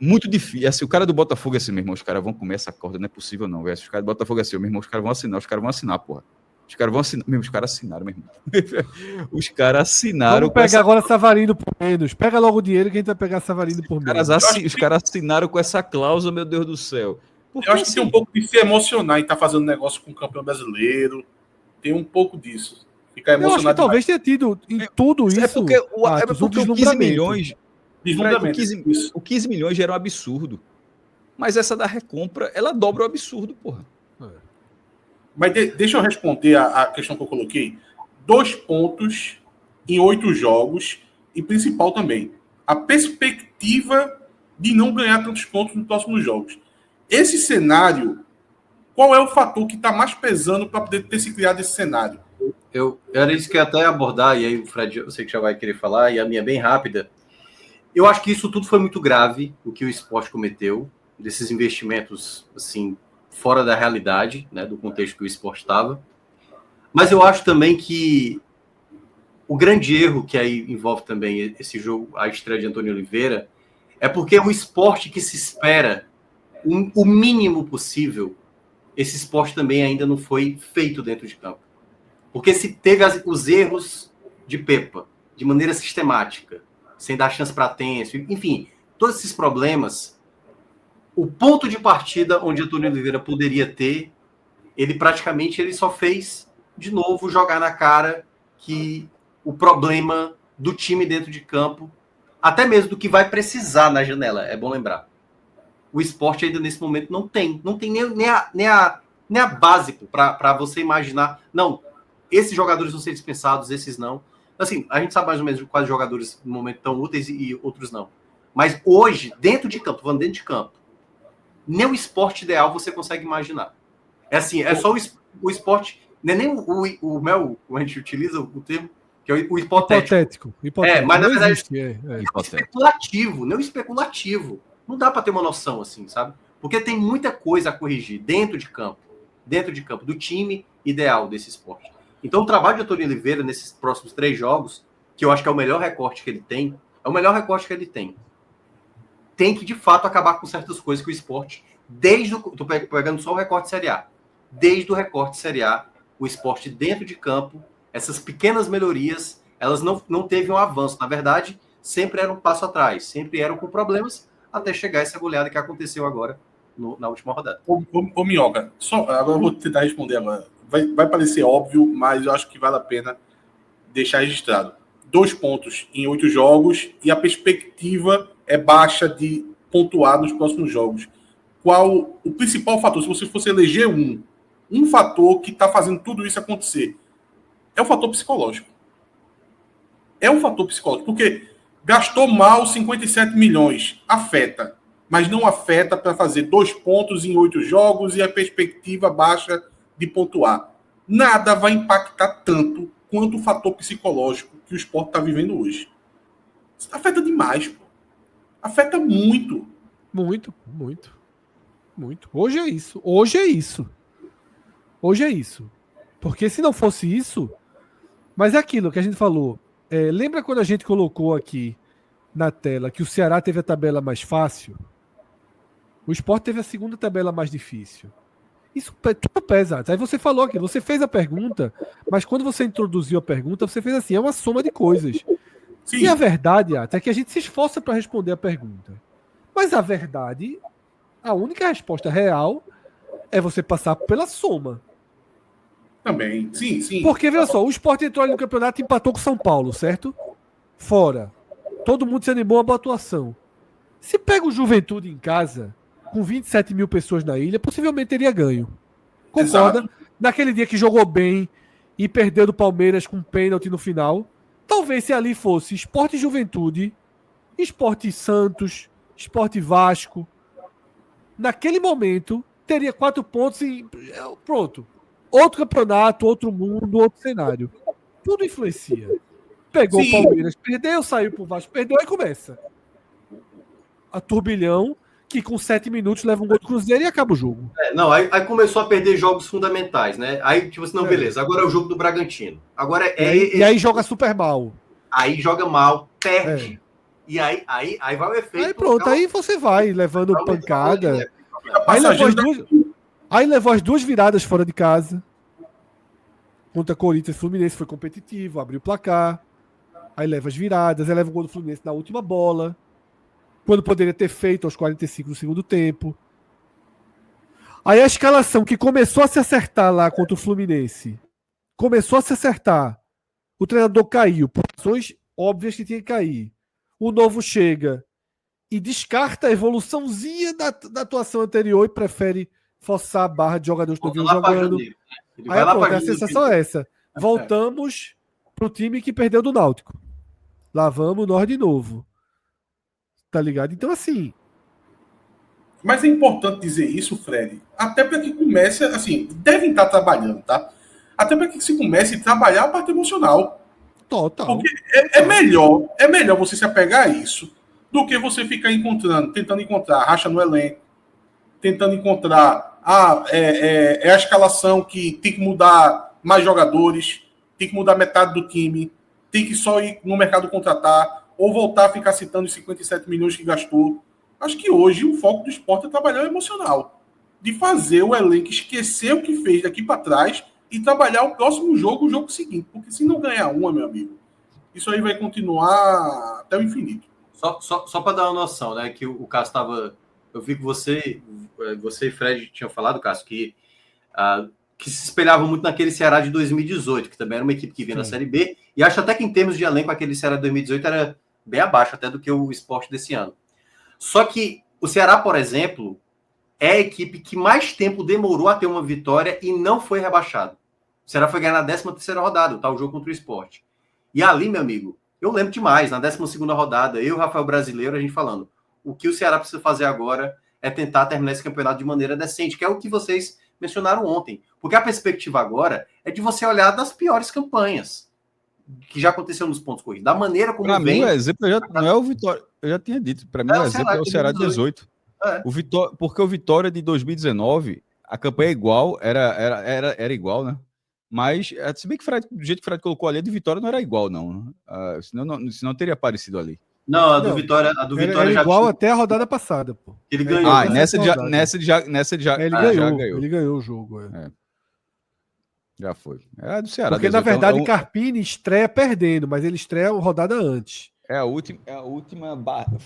muito difícil. Assim, o cara do Botafogo é assim, meu irmão, os caras vão comer essa corda, não é possível não, velho. Os caras do Botafogo é assim, meu irmão, os caras vão assinar, porra. Os caras vão assinar, os caras assinaram, meu irmão. Os caras assinaram. Vamos pegar agora Savarino por menos. Pega logo o dinheiro que a gente vai pegar Savarino por menos. Os caras assinaram com essa cláusula, meu Deus do céu. Porque, eu acho que tem um pouco de se emocionar em estar fazendo negócio com o campeão brasileiro. Tem um pouco disso. Ficar emocionado. Eu acho que talvez tenha tido em tudo isso. É porque o 15 milhões. O 15 milhões já era um absurdo. Mas essa da recompra, ela dobra o absurdo, porra. Mas deixa eu responder a questão que eu coloquei. 2 pontos em 8 jogos. E principal também, a perspectiva de não ganhar tantos pontos nos próximos jogos. Esse cenário, qual é o fator que está mais pesando para poder ter se criado esse cenário? Era isso que eu ia até abordar, e aí o Fred, eu sei que já vai querer falar, e a minha é bem rápida. Eu acho que isso tudo foi muito grave, o que o esporte cometeu, desses investimentos, assim, fora da realidade, né, do contexto que o esporte estava. Mas eu acho também que o grande erro que aí envolve também esse jogo, a estreia de Antônio Oliveira, é porque o esporte que se espera o mínimo possível, esse esporte também ainda não foi feito dentro de campo. Porque se teve os erros de Pepa, de maneira sistemática, sem dar chance para Têncio, enfim, todos esses problemas, o ponto de partida onde Antônio Oliveira poderia ter, ele só fez de novo jogar na cara que o problema do time dentro de campo, até mesmo do que vai precisar na janela, é bom lembrar. O Sport ainda nesse momento não tem nem a básico para você imaginar, não, esses jogadores vão ser dispensados, esses não. Assim, a gente sabe mais ou menos quais jogadores no momento estão úteis e outros não. Mas hoje, dentro de campo, falando dentro de campo, nem o Sport ideal você consegue imaginar. É assim, é só o Sport, não é nem o Mel, a gente utiliza o termo, que é o hipotético. Mas na verdade existe, é especulativo, não especulativo. Não dá para ter uma noção assim, sabe? Porque tem muita coisa a corrigir dentro de campo, do time ideal desse esporte. Então o trabalho de Antônio Oliveira nesses próximos 3 jogos, que eu acho que é o melhor recorte que ele tem, tem que de fato acabar com certas coisas que o Sport, tô pegando só o recorte Série A, desde o recorte Série A, o Sport dentro de campo, essas pequenas melhorias, elas não teve um avanço. Na verdade, sempre eram um passo atrás, sempre eram com problemas, até chegar essa goleada que aconteceu agora na última rodada. Ô Minhoca, agora eu vou tentar responder agora. Vai parecer óbvio, mas eu acho que vale a pena deixar registrado. 2 pontos em 8 jogos e a perspectiva é baixa de pontuar nos próximos jogos. Qual o principal fator? Se você fosse eleger um fator que está fazendo tudo isso acontecer, é o fator psicológico. É um fator psicológico, porque gastou mal 57 milhões, afeta, mas não afeta para fazer 2 pontos em 8 jogos e a perspectiva baixa de pontuar. Nada vai impactar tanto quanto o fator psicológico que o Sport está vivendo hoje. Isso afeta demais, pô. Afeta muito. Muito. Hoje é isso. Porque se não fosse isso... Mas é aquilo que a gente falou. Lembra quando a gente colocou aqui na tela que o Ceará teve a tabela mais fácil? O Sport teve a segunda tabela mais difícil. Isso tudo pesa. Aí você falou aqui, você fez a pergunta, mas quando você introduziu a pergunta, você fez assim, é uma soma de coisas. Sim. E a verdade, é que a gente se esforça para responder a pergunta. Mas a verdade, a única resposta real é você passar pela soma. Também, sim. Porque, veja só, o Sport entrou ali no campeonato e empatou com o São Paulo, certo? Fora. Todo mundo se animou a boa atuação. Se pega o Juventude em casa, com 27 mil pessoas na ilha, possivelmente teria ganho. Concorda? Exato. Naquele dia que jogou bem e perdeu do Palmeiras com pênalti no final, talvez se ali fosse Sport e Juventude, Sport e Santos, Sport e Vasco, naquele momento, teria 4 pontos e pronto. Outro campeonato, outro mundo, outro cenário. Tudo influencia. Pegou o Palmeiras, perdeu, saiu pro Vasco, perdeu, aí começa. A turbilhão, que com 7 minutos leva um gol do Cruzeiro e acaba o jogo. Aí começou a perder jogos fundamentais, né? Aí, tipo assim, beleza, agora é o jogo do Bragantino. Agora e aí joga super mal. Aí joga mal, perde. E aí vai o efeito. Aí pronto, aí você vai levando pancada. Aí levou as 2 viradas fora de casa. Contra Corinthians, Fluminense foi competitivo, abriu o placar. Aí leva as viradas, aí leva o gol do Fluminense na última bola. Quando poderia ter feito aos 45 do segundo tempo. Aí a escalação que começou a se acertar lá contra o Fluminense. Começou a se acertar. O treinador caiu. Por razões óbvias que tinha que cair. O novo chega e descarta a evoluçãozinha da atuação anterior e prefere forçar a barra de jogadores que não vinham jogando. Aí pronto, a sensação é essa. Voltamos pro time que perdeu do Náutico. Lá vamos nós de novo. Tá ligado? Então, assim... Mas é importante dizer isso, Fred, até para que comece, assim, devem estar trabalhando, tá? Até para que se comece a trabalhar a parte emocional. Total. Porque é melhor você se apegar a isso do que você ficar tentando encontrar racha no elenco, tentando encontrar é a escalação que tem que mudar mais jogadores, tem que mudar metade do time, tem que só ir no mercado contratar, ou voltar a ficar citando os 57 milhões que gastou. Acho que hoje o foco do Sport é trabalhar o emocional, de fazer o elenco esquecer o que fez daqui para trás e trabalhar o próximo jogo, o jogo seguinte. Porque se não ganhar uma, meu amigo, isso aí vai continuar até o infinito. Só para dar uma noção, né? Que o Cássio estava. Eu vi que você e Fred tinham falado, Cássio, que se espelhava muito naquele Ceará de 2018, que também era uma equipe que vinha na Série B, e acho até que em termos de elenco, aquele Ceará de 2018 era bem abaixo até do que o Sport desse ano. Só que o Ceará, por exemplo, é a equipe que mais tempo demorou a ter uma vitória e não foi rebaixado. O Ceará foi ganhar na 13ª rodada, o tal jogo contra o Sport. E ali, meu amigo, eu lembro demais, na 12ª rodada, eu e o Rafael Brasileiro, a gente falando, o que o Ceará precisa fazer agora é tentar terminar esse campeonato de maneira decente, que é o que vocês mencionaram ontem. Porque a perspectiva agora é de você olhar das piores campanhas que já aconteceu nos pontos corridos, da maneira como Pra vem... mim, o exemplo não é o Vitória. Eu já tinha dito, para mim o exemplo é o Ceará de 18. Porque o Vitória de 2019, a campanha é igual, era igual, né? Mas, se bem que do jeito que o Fred colocou ali, a de Vitória não era igual, não. Senão teria aparecido ali. Não, a do Vitória era já igual tinha... até a rodada passada, pô. Ele ganhou. Nessa ele já ganhou. Ele ganhou o jogo. Já foi. É do Ceará. Porque, 18, na verdade, Carpini estreia perdendo, mas ele estreia a rodada antes. É a última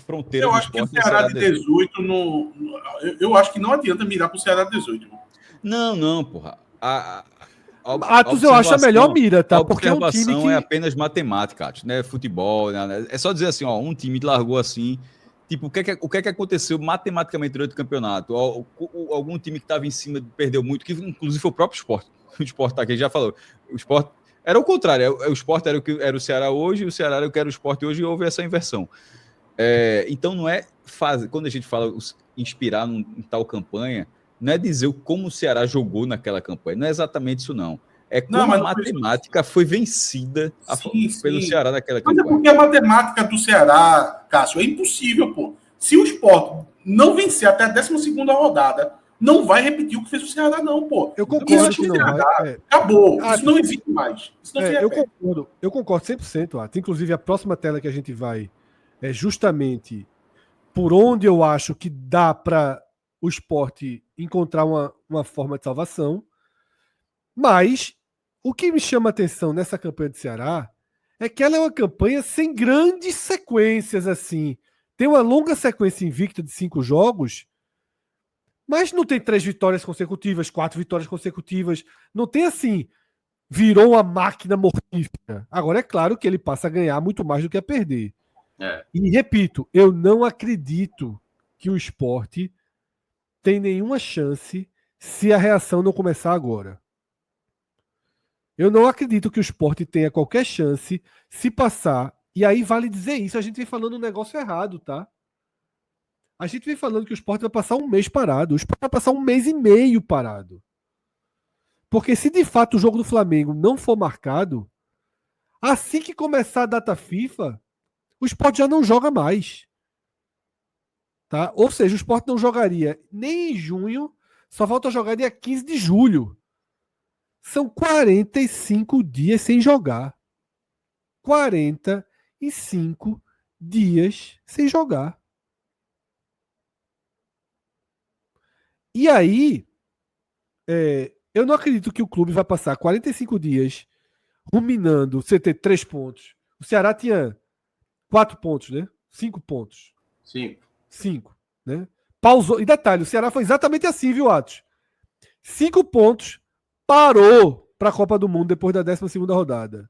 fronteira eu do acho que o esporte. Ceará de 18 eu acho que não adianta mirar pro Ceará de 18. Não, porra. Atos eu acho a melhor mira, tá? Porque é um time que... é apenas matemática, Atos, né? Futebol, né? É só dizer assim, ó, um time largou assim. Tipo, o que é que aconteceu matematicamente durante o campeonato? Algum time que estava em cima perdeu muito, que inclusive foi o próprio Sport. O Sport tá aqui, já falou. O Sport era o contrário. O Sport era o que era o Ceará hoje, e o Ceará era o que era o Sport hoje, e houve essa inversão. Então não é quando a gente fala inspirar em tal campanha, não é dizer como o Ceará jogou naquela campanha. Não é exatamente isso, não. É como a matemática foi vencida pelo Ceará naquela campanha. Mas é porque a matemática do Ceará, Cássio, é impossível, pô. Se o Sport não vencer até a 12ª rodada, não vai repetir o que fez o Ceará, não, pô. Eu concordo que não vai. Acabou. Isso não existe mais. Isso não eu concordo 100%, Atos. Inclusive, a próxima tela que a gente vai é justamente por onde eu acho que dá para o Sport encontrar uma forma de salvação. Mas o que me chama a atenção nessa campanha do Ceará é que ela é uma campanha sem grandes sequências assim. Tem uma longa sequência invicta de 5 jogos, mas não tem 3 vitórias consecutivas, 4 vitórias consecutivas. Não tem assim, virou uma máquina mortífera. Agora é claro que ele passa a ganhar muito mais do que a perder. E repito, eu não acredito que o Sport tem nenhuma chance se a reação não começar agora. Eu não acredito que o Sport tenha qualquer chance se passar. E aí vale dizer isso, a gente vem falando um negócio errado, tá? A gente vem falando que o Sport vai passar um mês parado. O Sport vai passar 1 mês e meio parado. Porque se de fato o jogo do Flamengo não for marcado, assim que começar a data FIFA, o Sport já não joga mais. Tá? Ou seja, o Sport não jogaria nem em junho, só volta a jogar dia 15 de julho. São 45 dias sem jogar. 45 dias sem jogar. E aí, eu não acredito que o clube vai passar 45 dias ruminando você ter 3 pontos. O Ceará tinha 4 pontos, né? 5 pontos. 5, né? Pausou. E detalhe, o Ceará foi exatamente assim, viu, Atos? 5 pontos, parou para a Copa do Mundo depois da 12ª rodada.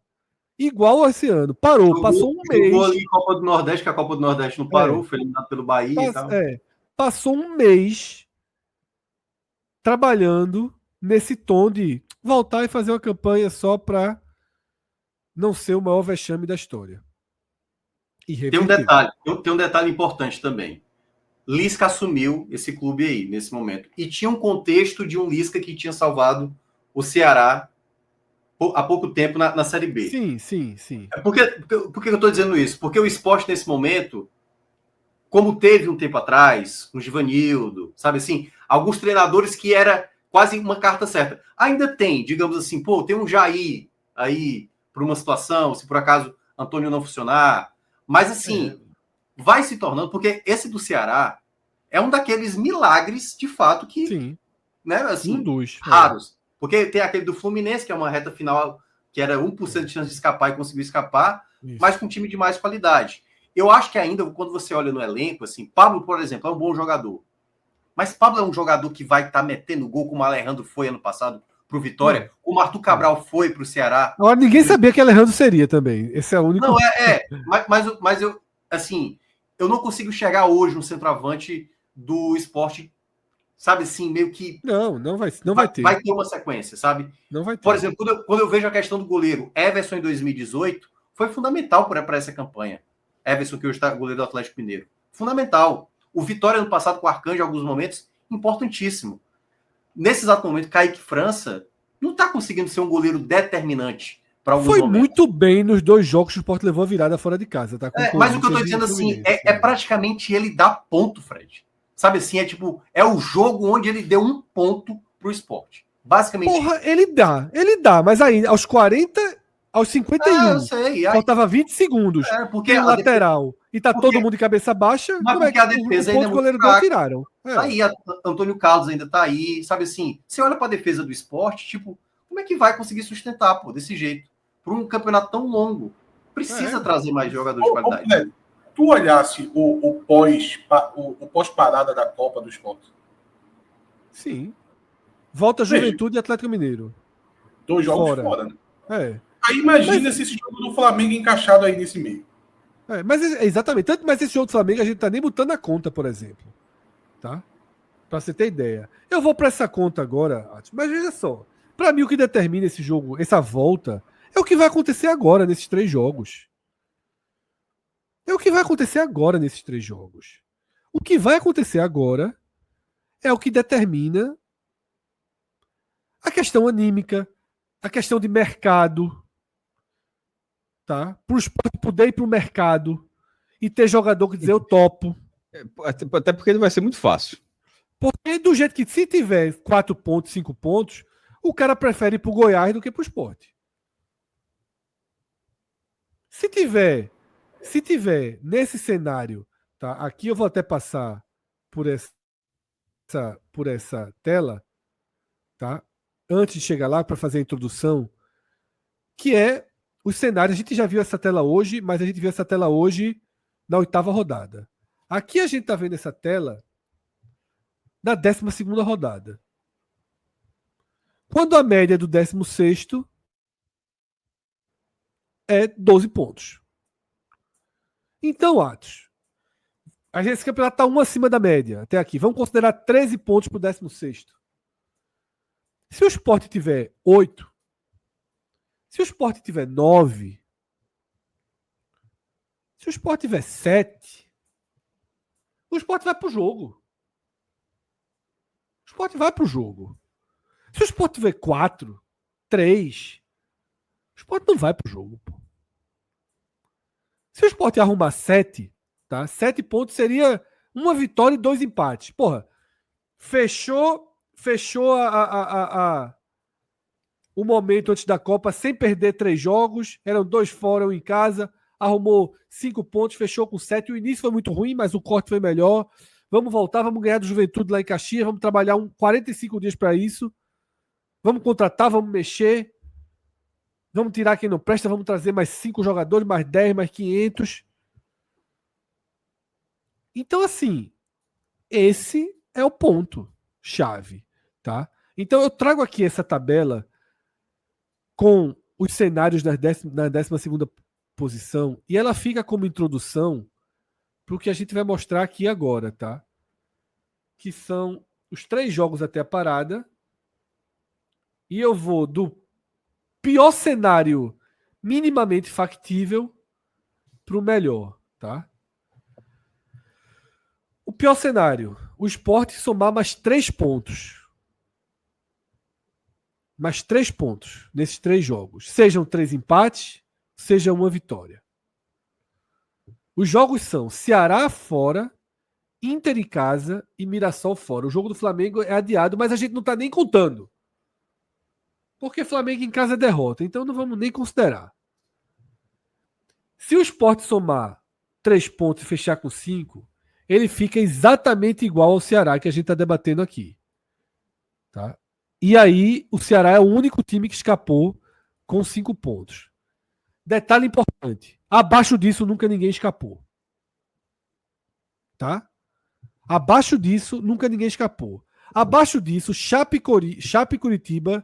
Igual esse ano. Parou, passou um mês. Jogou ali Copa do Nordeste, que a Copa do Nordeste não parou, foi eliminado pelo Bahia e tal. Passou um mês trabalhando nesse tom de voltar e fazer uma campanha só para não ser o maior vexame da história. Tem um detalhe importante também. Lisca assumiu esse clube aí, nesse momento. E tinha um contexto de um Lisca que tinha salvado o Ceará há pouco tempo na Série B. Sim. Por que eu estou dizendo isso? Porque o Sport, nesse momento, como teve um tempo atrás, com o Givanildo, sabe assim, alguns treinadores que era quase uma carta certa. Ainda tem, digamos assim, tem um Jair aí para uma situação, se por acaso Antônio não funcionar. Mas assim, vai se tornando, porque esse do Ceará é um daqueles milagres, de fato, que, sim, né, assim, um dos raros. Porque tem aquele do Fluminense, que é uma reta final que era 1% de chance de escapar e conseguiu escapar, Isso. mas com um time de mais qualidade. Eu acho que ainda, quando você olha no elenco, assim, Pablo, por exemplo, é um bom jogador. Mas Pablo é um jogador que vai estar metendo gol como o Alejandro foi ano passado pro Vitória, como o Arthur Cabral foi pro Ceará. Agora, ninguém sabia que Alejandro seria também. Esse é o único. Não, mas eu, assim, eu não consigo chegar hoje um centroavante do Sport, sabe assim, meio que Não vai ter. vai ter uma sequência, sabe? Não vai ter. Por exemplo, quando eu vejo a questão do goleiro, Everson em 2018 foi fundamental para essa campanha. Everson, que hoje está goleiro do Atlético Mineiro. Fundamental. O Vitória no passado com o Arcanjo, em alguns momentos, importantíssimo. Nesse exato momento, Kaique França não está conseguindo ser um goleiro determinante para alguns Foi momentos. muito bem nos 2 jogos que o Sport levou a virada fora de casa. Tá? Mas o que eu estou dizendo assim, é praticamente ele dar ponto, Fred. Sabe assim, é o jogo onde ele deu 1 ponto pro Sport. Basicamente. Porra, ele dá, mas aí, aos 40, aos 51, eu sei. faltava 20 segundos. Porque Tem o lateral e tá todo mundo de cabeça baixa. Mas porque a defesa ainda é muito goleiro fraca. tiraram. Tá aí, Antônio Carlos ainda tá aí, sabe assim, você olha para a defesa do Sport, tipo, como é que vai conseguir sustentar, pô, desse jeito? Por um campeonato tão longo. Precisa trazer mais jogadores de qualidade. Tu olhasse o pós-parada da Copa do Sport? Sim. Volta Juventude e Atlético Mineiro. 2 jogos fora, né? É. Aí imagina se esse jogo do Flamengo encaixado aí nesse meio. Mas exatamente. Tanto mais esse jogo do Flamengo a gente tá nem botando na conta, por exemplo. Tá? Pra você ter ideia. Eu vou pra essa conta agora, mas veja só. Pra mim, o que determina esse jogo, essa volta, é o que vai acontecer agora nesses 3 jogos. É o que vai acontecer agora nesses 3 jogos. O que vai acontecer agora é o que determina a questão anímica, a questão de mercado, tá? Para o Sport poder ir para o mercado e ter jogador que dizer eu topo. Até porque vai ser muito fácil. Porque do jeito que se tiver 4 pontos, 5 pontos, o cara prefere ir para o Goiás do que para o Sport. Se tiver nesse cenário, tá? Aqui eu vou até passar por essa tela, tá? Antes de chegar lá para fazer a introdução, que é os cenários. A gente já viu essa tela hoje, mas a gente viu essa tela hoje na 8ª rodada. Aqui a gente está vendo essa tela na 12ª rodada. Quando a média do 16º é 12 pontos. Então, Atos, esse campeonato está 1 acima da média até aqui. Vamos considerar 13 pontos para o 16º. Se o Sport tiver 8, se o Sport tiver 9, se o Sport tiver 7, o Sport vai para o jogo. O Sport vai para o jogo. Se o Sport tiver 4, 3, o Sport não vai para o jogo. Pô. Se o Sport arrumar 7, tá? 7 pontos seria 1 vitória e 2 empates. Porra, fechou o momento antes da Copa sem perder 3 jogos. Eram 2 fora, 1 em casa. Arrumou 5 pontos, fechou com 7. O início foi muito ruim, mas o corte foi melhor. Vamos voltar, vamos ganhar do Juventude lá em Caxias. Vamos trabalhar 45 dias para isso. Vamos contratar, vamos mexer. Vamos tirar quem não presta, vamos trazer mais 5 jogadores, mais 10, mais 500. Então, assim, esse é o ponto-chave, tá? Então, eu trago aqui essa tabela com os cenários na 12ª posição e ela fica como introdução para o que a gente vai mostrar aqui agora, tá? Que são os 3 jogos até a parada. E eu vou do pior cenário minimamente factível para o melhor, tá? O pior cenário, o Sport somar mais 3 pontos. Mais 3 pontos nesses 3 jogos. Sejam 3 empates, seja 1 vitória. Os jogos são Ceará fora, Inter em casa e Mirassol fora. O jogo do Flamengo é adiado, mas a gente não está nem contando. Porque Flamengo em casa é derrota, então não vamos nem considerar. Se o Sport somar 3 pontos e fechar com 5, ele fica exatamente igual ao Ceará que a gente está debatendo aqui. Tá? E aí o Ceará é o único time que escapou com 5 pontos. Detalhe importante. Abaixo disso, nunca ninguém escapou. Tá? Abaixo disso, nunca ninguém escapou. Abaixo disso, Chape e Curitiba,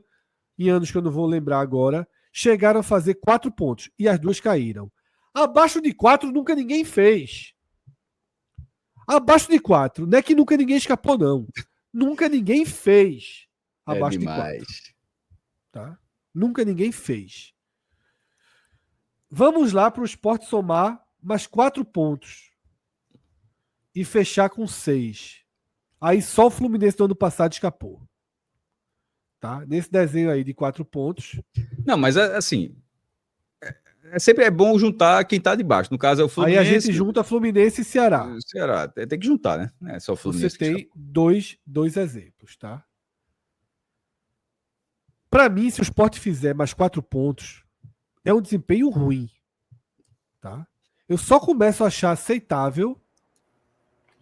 em anos que eu não vou lembrar agora, chegaram a fazer 4 pontos. E as duas caíram. Abaixo de 4, nunca ninguém fez. Abaixo de 4, não é que nunca ninguém escapou, não. Nunca ninguém fez. Abaixo de 4. Tá? Nunca ninguém fez. Vamos lá para o Sport somar mais 4 pontos. E fechar com 6. Aí só o Fluminense do ano passado escapou. Tá? Nesse desenho aí de 4 pontos. Não, mas assim, sempre é bom juntar quem tá de baixo. No caso é o Fluminense. Aí a gente junta Fluminense e Ceará. O Ceará. Tem que juntar, né? Não é só o Fluminense. Você tem dois exemplos, tá? Para mim, se o Sport fizer mais 4 pontos, é um desempenho ruim. Tá? Eu só começo a achar aceitável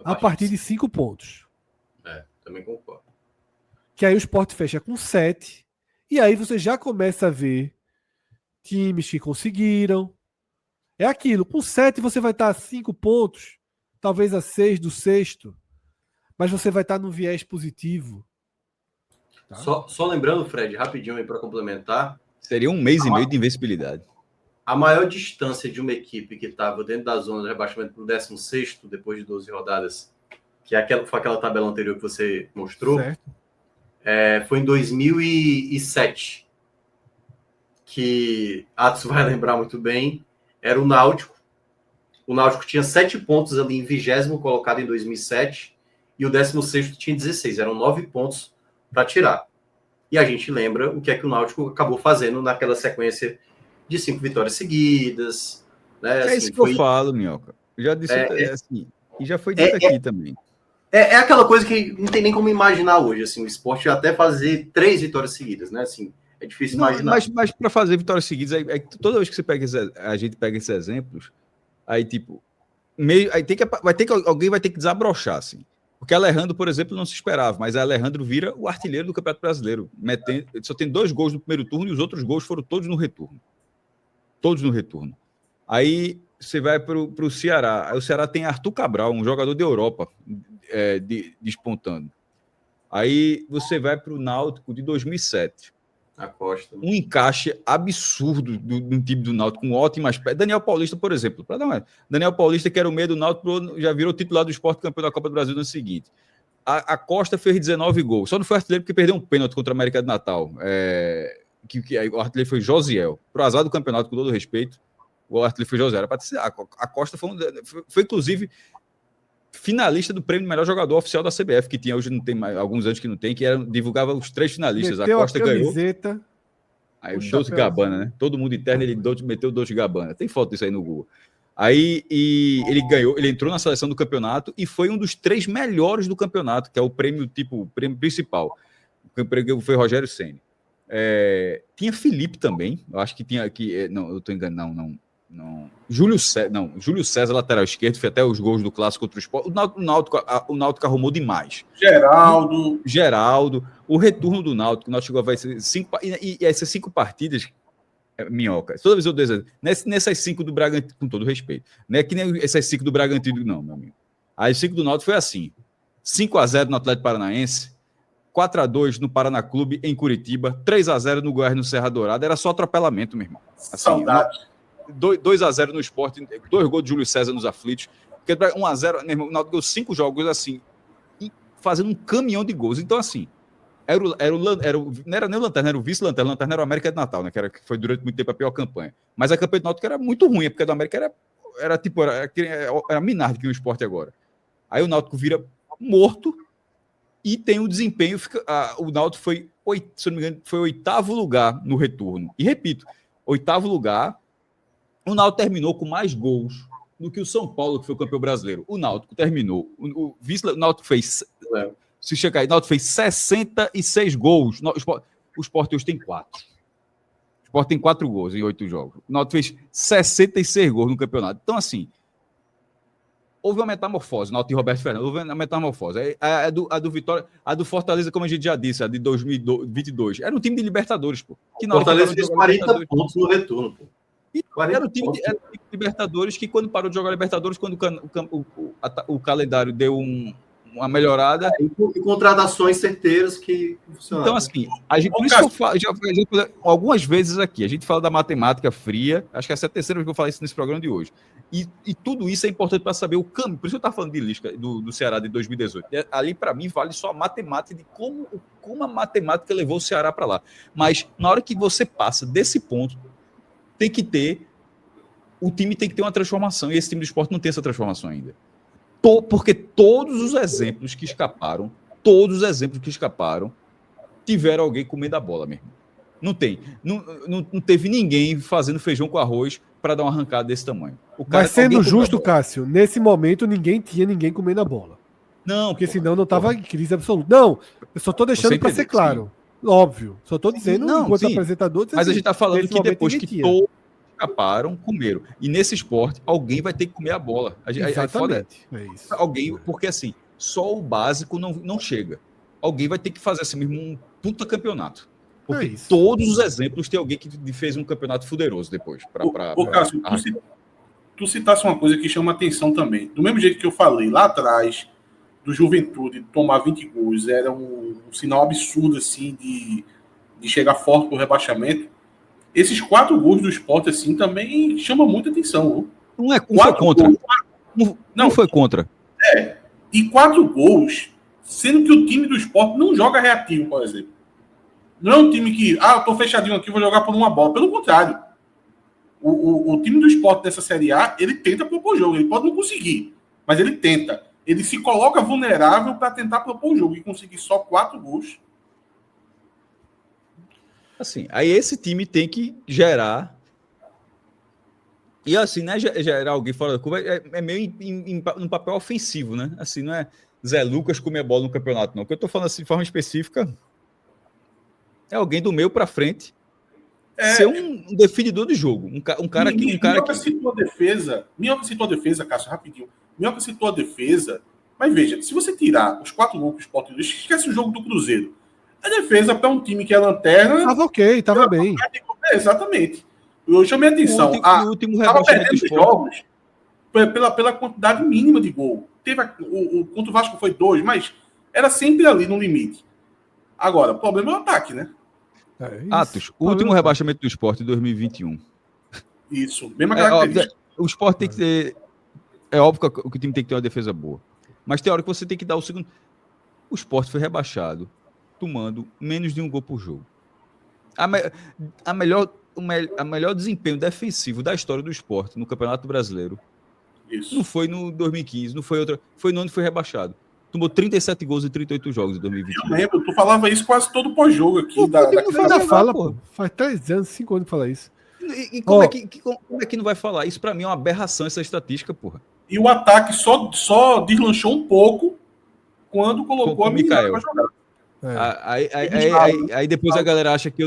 a partir de 5 pontos. Também concordo. Que aí o Sport fecha com 7. E aí você já começa a ver times que conseguiram. É aquilo. Com 7 você vai estar a 5 pontos. Talvez a 6 do sexto. Mas você vai estar num viés positivo. Tá? Só lembrando, Fred, rapidinho aí para complementar. Seria 1 mês e meio de invencibilidade. A maior distância de uma equipe que estava dentro da zona de rebaixamento para o 16º, depois de 12 rodadas, que foi aquela tabela anterior que você mostrou, foi em 2007. Que Atos vai lembrar muito bem, era o Náutico. O Náutico tinha 7 pontos ali em 20º colocado em 2007, e o 16º tinha 16. Eram 9 pontos para tirar. E a gente lembra o que é que o Náutico acabou fazendo naquela sequência de 5 vitórias seguidas. Né? É assim, isso que eu falo, Minhoca. Eu já disse assim, e já foi dito aqui também. É aquela coisa que não tem nem como imaginar hoje, assim, o Sport até fazer 3 vitórias seguidas, né? Assim, é difícil imaginar. Mas para fazer vitórias seguidas, toda vez que a gente pega esses exemplos, aí tipo, alguém vai ter que desabrochar, assim. Porque Alejandro, por exemplo, não se esperava, mas Alejandro vira o artilheiro do Campeonato Brasileiro. Ele só tem 2 gols no primeiro turno e os outros gols foram todos no retorno. Todos no retorno. Aí você vai para o Ceará. Aí o Ceará tem Arthur Cabral, um jogador da Europa, despontando. Aí você vai para o Náutico de 2007. A Costa. Um encaixe absurdo do time do Náutico, com ótimas peças. Daniel Paulista, por exemplo. Daniel Paulista, que era o meio do Náutico, já virou titular do Sport, campeão da Copa do Brasil no ano seguinte. A Costa fez 19 gols. Só não foi artilheiro porque perdeu um pênalti contra a América de Natal. O artilheiro foi Josiel. Pro azar do campeonato, com todo respeito, o artilheiro foi Josiel. A Costa foi, inclusive, finalista do prêmio de melhor jogador oficial da CBF, que tinha hoje, não tem mais, alguns anos que não tem, que divulgava os 3 finalistas. Meteu a Costa ganhou. Aí o Dolce Gabbana, né? Todo mundo interno, ele meteu o Dolce Gabbana. Tem foto disso aí no Google. Aí ele ganhou, ele entrou na seleção do campeonato e foi um dos 3 melhores do campeonato, que é o prêmio principal. O prêmio foi Rogério Ceni. Tinha Felipe também, eu acho que tinha aqui. Não, eu estou enganado, não. Júlio César, lateral esquerdo, fez até os gols do clássico contra o Sport. O Náutico arrumou demais. Geraldo. O retorno do Náutico, o Náutico chegou a vai ser 5. E essas 5 partidas, Minhoca, toda vez eu dou exemplo, nessas 5 do Bragantino, com todo respeito, não é que nem essas 5 do Bragantino, não, meu amigo. As 5 do Náutico foi assim: 5-0 no Atlético Paranaense, 4-2 no Paraná Clube, em Curitiba, 3-0 no Goiás, no Serra Dourada. Era só atropelamento, meu irmão. Assim, Saudade. 2-0 no Sport, 2 gols de Júlio César nos aflitos. 1-0, meu irmão, o Náutico deu 5 jogos assim, fazendo um caminhão de gols. Então, assim, não era nem o Lanterna, era o vice-Lanterna. O Lanterna era o América de Natal, né? Que foi durante muito tempo a pior campanha. Mas a campanha do Náutico era muito ruim, porque a do América era Minardi que o Sport agora. Aí o Náutico vira morto e tem um desempenho. O Náutico foi, se eu não me engano, foi 8º lugar no retorno. E repito, 8º lugar. O Náutico terminou com mais gols do que o São Paulo, que foi o campeão brasileiro. O Náutico terminou. O Náutico fez. Se chegar aí, o Náutico fez 66 gols. O Sport hoje tem 4. O Sport tem 4 gols em 8 jogos. O Náutico fez 66 gols no campeonato. Então, assim, houve uma metamorfose no Alto Roberto Fernandes, houve uma metamorfose. A do Vitória, a do Fortaleza, como a gente já disse, a de 2022, era um time de Libertadores, pô. Que na hora Fortaleza que fez 40 pontos no retorno, pô. era um time de Libertadores que, quando parou de jogar Libertadores, quando o calendário deu uma melhorada. E contratações certeiras que funcionaram. Então, assim, por isso que eu falo, já algumas vezes aqui, a gente fala da matemática fria, acho que essa é a terceira vez que eu falo isso nesse programa de hoje. E tudo isso é importante para saber o caminho. Por isso que eu estava falando de Lisca, do Ceará de 2018. Ali, para mim, vale só a matemática de como a matemática levou o Ceará para lá. Mas, na hora que você passa desse ponto, o time tem que ter uma transformação, e esse time do Sport não tem essa transformação ainda. Porque todos os exemplos que escaparam, tiveram alguém comendo a bola mesmo. Não tem. Não teve ninguém fazendo feijão com arroz para dar uma arrancada desse tamanho. Mas sendo justo, Cássio, nesse momento ninguém tinha ninguém comendo a bola. Não, porque senão não estava em crise absoluta. Não, eu só estou deixando para ser claro. Sim. Óbvio. Só estou dizendo, enquanto apresentador... Mas a gente está falando que depois que todos escaparam, comeram. E nesse esporte, alguém vai ter que comer a bola. Exatamente. É isso. Alguém, porque assim, só o básico não chega. Alguém vai ter que fazer assim mesmo um puta campeonato. Porque todos os exemplos tem alguém que fez um campeonato fuderoso depois. Cássio, tu citasse uma coisa que chama atenção também. Do mesmo jeito que eu falei lá atrás, do Juventude tomar 20 gols, era um sinal absurdo assim de chegar forte pro rebaixamento. Esses 4 gols do Sport assim também chamam muita atenção. Não foi contra. Não foi contra. E 4 gols, sendo que o time do Sport não joga reativo, por exemplo. Não é um time que, eu tô fechadinho aqui, vou jogar por uma bola. Pelo contrário. O time do Sport dessa Série A, ele tenta propor o jogo. Ele pode não conseguir, mas ele tenta. Ele se coloca vulnerável para tentar propor o jogo e conseguir só 4 gols. Assim, aí esse time tem que gerar. E assim, né? Gerar alguém fora da curva é meio num papel ofensivo, né? Assim, não é Zé Lucas comer a bola no campeonato, não. O que eu tô falando assim de forma específica é alguém do meio para frente ser um definidor de jogo. Um cara que. Minhoca citou a defesa, Cássio, rapidinho. Minhoca citou a defesa, mas veja, se você tirar os 4 gols que o Sport deu, esquece o jogo do Cruzeiro. A defesa para um time que é lanterna. Tava ok, tava bem. Exatamente. Eu chamei a atenção. O último rebaixamento do Sport. Jogos pela quantidade mínima de gol. Teve contra o Vasco foi 2, mas era sempre ali no limite. Agora, o problema é o ataque, né? Atos, o último rebaixamento do Sport em 2021. Isso, mesma característica. O Sport tem que ter. É óbvio que o time tem que ter uma defesa boa. Mas tem hora que você tem que dar o segundo. O Sport foi rebaixado, tomando menos de 1 gol por jogo. A melhor desempenho defensivo da história do Sport no Campeonato Brasileiro. Isso. Não foi no 2015, não foi outra. Foi no ano que foi rebaixado. Tomou 37 gols em 38 jogos em 2021. Eu lembro, tu falava isso quase todo pós-jogo aqui. Faz 3 anos, 5 anos que fala isso. E como é que não vai falar? Isso pra mim é uma aberração, essa estatística, porra. E o ataque só deslanchou um pouco quando colocou a Mikael pra jogar. Aí depois a galera acha que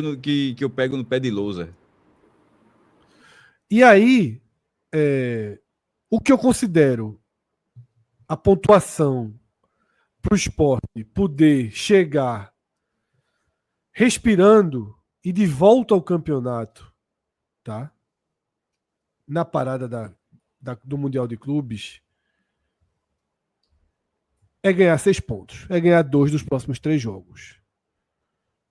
eu pego no pé de lousa. E aí, o que eu considero a pontuação para o Sport poder chegar respirando e de volta ao campeonato, tá? Na parada do Mundial de Clubes, é ganhar 6 pontos. É ganhar 2 dos próximos 3 jogos.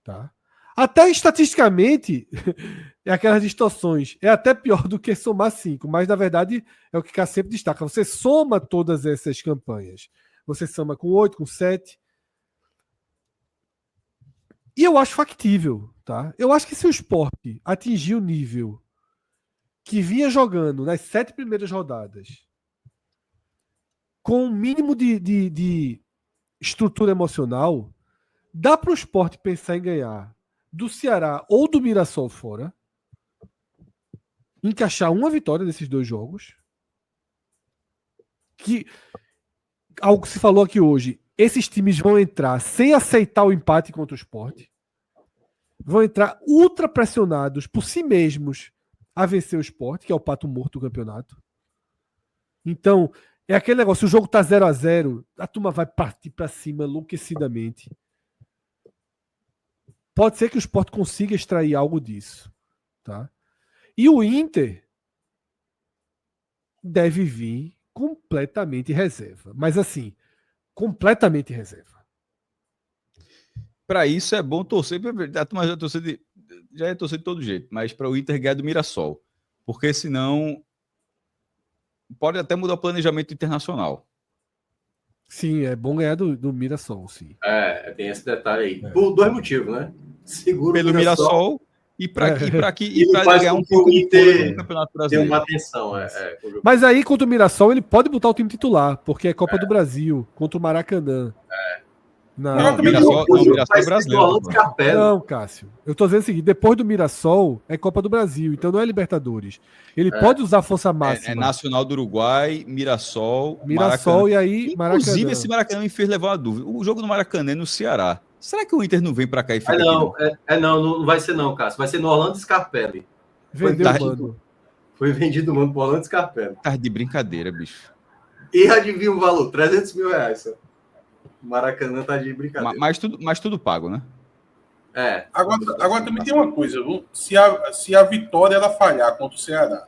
Tá? Até estatisticamente, é aquelas distorções. É até pior do que somar 5, mas na verdade é o que Cássio sempre destaca. Você soma todas essas campanhas. Você soma com 8, com 7. E eu acho factível. Tá? Eu acho que se o Sport atingir o nível que vinha jogando nas 7 primeiras rodadas, com um mínimo de estrutura emocional, dá para o Sport pensar em ganhar do Ceará ou do Mirassol fora, encaixar uma vitória desses 2 jogos, que algo que se falou aqui hoje, esses times vão entrar sem aceitar o empate contra o Sport, vão entrar ultra pressionados por si mesmos a vencer o Sport, que é o pato morto do campeonato. Então, É aquele negócio, se o jogo tá 0-0, a turma vai partir para cima enlouquecidamente. Pode ser que o Sport consiga extrair algo disso, tá? E o Inter deve vir completamente reserva. Mas assim, completamente reserva. Para isso é bom torcer. A turma já é torcer de todo jeito, mas para o Inter ganhar do Mirassol. Porque senão pode até mudar o planejamento internacional. Sim, é bom ganhar do Mirassol, sim. Tem esse detalhe aí. Por 2 motivos, né? Seguro Pelo Mirassol e para faz ganhar com um que o pouco de Inter fôlego no Campeonato tem Brasileiro. uma atenção. Mas aí, contra o Mirassol, ele pode botar o time titular, porque é Copa do Brasil, contra o Maracanã. Não, também Mirassol é brasileiro. Orlando Scarpelli. Não, Cássio. Eu tô dizendo o seguinte: depois do Mirassol é Copa do Brasil, então não é Libertadores. Ele pode usar a força máxima. É Nacional do Uruguai, Mirassol, Mirassol Maracanã. e aí Inclusive, Maracanã. esse Maracanã me fez levar uma dúvida. O jogo no Maracanã é no Ceará. Será que o Inter não vem para cá e fica aqui? Não vai ser não, Cássio. Vai ser no Orlando Scarpelli. Vendeu Foi o mando. Foi vendido o mando pro Orlando Scarpelli. Tá de brincadeira, bicho. E adivinha o valor? 300 mil reais. Só. O Maracanã tá de brincadeira. Mas tudo pago, né? Agora também tem uma coisa, viu? Se a Vitória ela falhar contra o Ceará,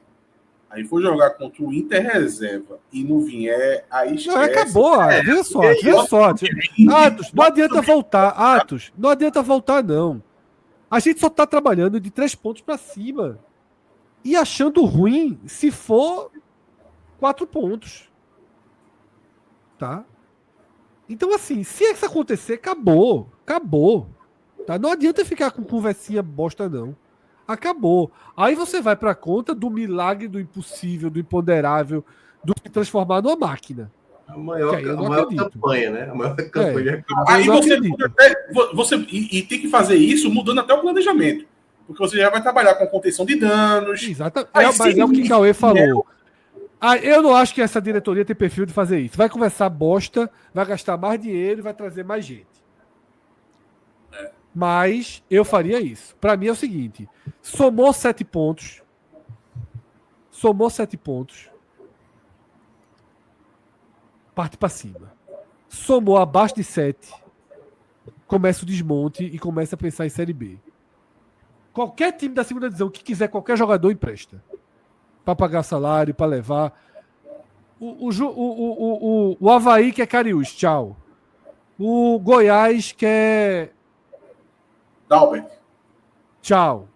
aí for jogar contra o Inter reserva e não vier, aí esquece. Não, acabou, vê só. Atos, não adianta voltar. Atos, não adianta voltar, não. A gente só tá trabalhando de 3 pontos para cima. E achando ruim se for 4 pontos. Tá? Então, assim, se isso acontecer, acabou. Acabou. Tá? Não adianta ficar com conversinha bosta, não. Acabou. Aí você vai pra conta do milagre, do impossível, do imponderável, do se transformar numa máquina. A maior campanha, né? A maior campanha. Aí você tem que fazer isso mudando até o planejamento. Porque você já vai trabalhar com contenção de danos. Exatamente. Mas é o que o Cauê falou. Eu não acho que essa diretoria tem perfil de fazer isso. Vai conversar bosta, vai gastar mais dinheiro e vai trazer mais gente. Mas eu faria isso. Para mim é o seguinte: somou 7 pontos. Parte para cima. Somou abaixo de 7. Começa o desmonte e começa a pensar em Série B. Qualquer time da segunda divisão que quiser qualquer jogador empresta. Para pagar salário, para levar. O Avaí quer Cariús, tchau. O Goiás quer Dalbert. Tchau.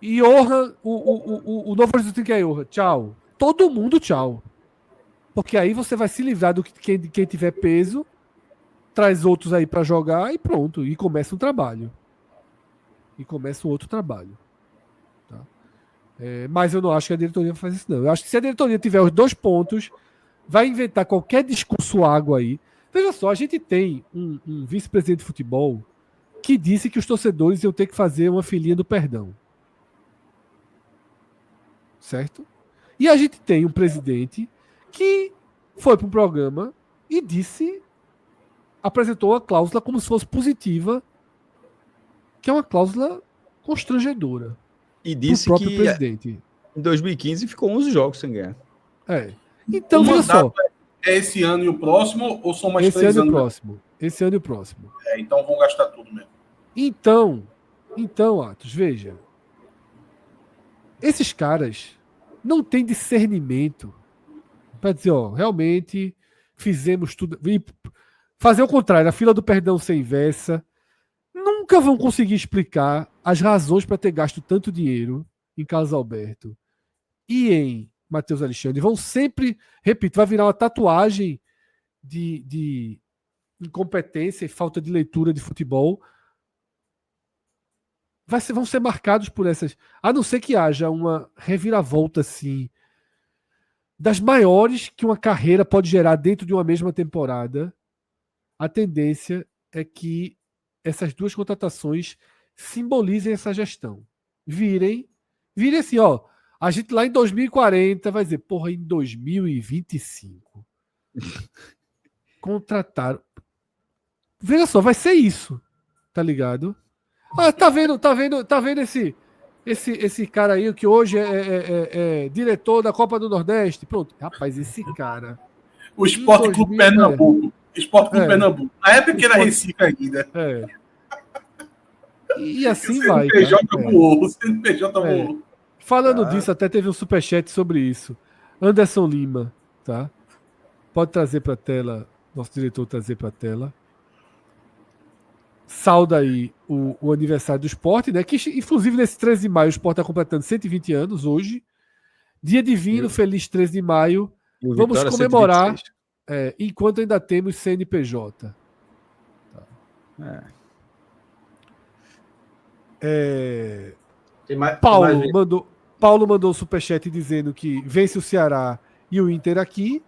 E Orhan, o Novo Horizonte quer Orhan, tchau. Todo mundo tchau. Porque aí você vai se livrar do quem tiver peso, traz outros aí para jogar e pronto. E começa um trabalho. Tá? Mas eu não acho que a diretoria vai fazer isso, não. Eu acho que se a diretoria tiver os 2 pontos, vai inventar qualquer discurso água aí. Veja só, a gente tem um vice-presidente de futebol que disse que os torcedores iam ter que fazer uma filinha do perdão. Certo? E a gente tem um presidente que foi para um programa e apresentou a cláusula como se fosse positiva, que é uma cláusula constrangedora. E disse pro próprio que presidente. Em 2015 ficou 11 jogos sem ganhar. Então, veja só. É esse ano e o próximo, ou são mais 3 anos? Esse ano e o próximo. Então vão gastar tudo mesmo. Então, Atos, veja. Esses caras não têm discernimento para dizer, realmente fizemos tudo. E fazer o contrário, a fila do perdão ser inversa. Nunca vão conseguir explicar as razões para ter gasto tanto dinheiro em Carlos Alberto e em Matheus Alexandre. Vão sempre, repito, vai virar uma tatuagem de incompetência e falta de leitura de futebol. Vão ser marcados por essas. A não ser que haja uma reviravolta assim, das maiores que uma carreira pode gerar dentro de uma mesma temporada. A tendência é que essas 2 contratações simbolizem essa gestão. Virem assim, a gente lá em 2040 vai dizer, porra, em 2025 contrataram. Veja só, vai ser isso, tá ligado? Tá vendo esse cara aí que hoje é diretor da Copa do Nordeste? Pronto, rapaz, esse cara O Esporte Clube 2000, Pernambuco. Esporte Clube É. Pernambuco. Na época que era Esporte- Recife ainda. É. E assim O vai. Tá? CNPJ É. voou. O CNPJ É. voou. Falando Tá. disso, até teve um superchat sobre isso. Anderson Lima, tá? Pode trazer para a tela, nosso diretor trazer para a tela. Sauda aí o aniversário do esporte, né? Que inclusive nesse 13 de maio o esporte está completando 120 anos hoje. Dia divino, feliz 13 de maio. E o Vamos Vitória comemorar 126. enquanto ainda temos CNPJ. É. Tem mais, Paulo mandou o superchat dizendo que vence o Ceará e o Inter aqui.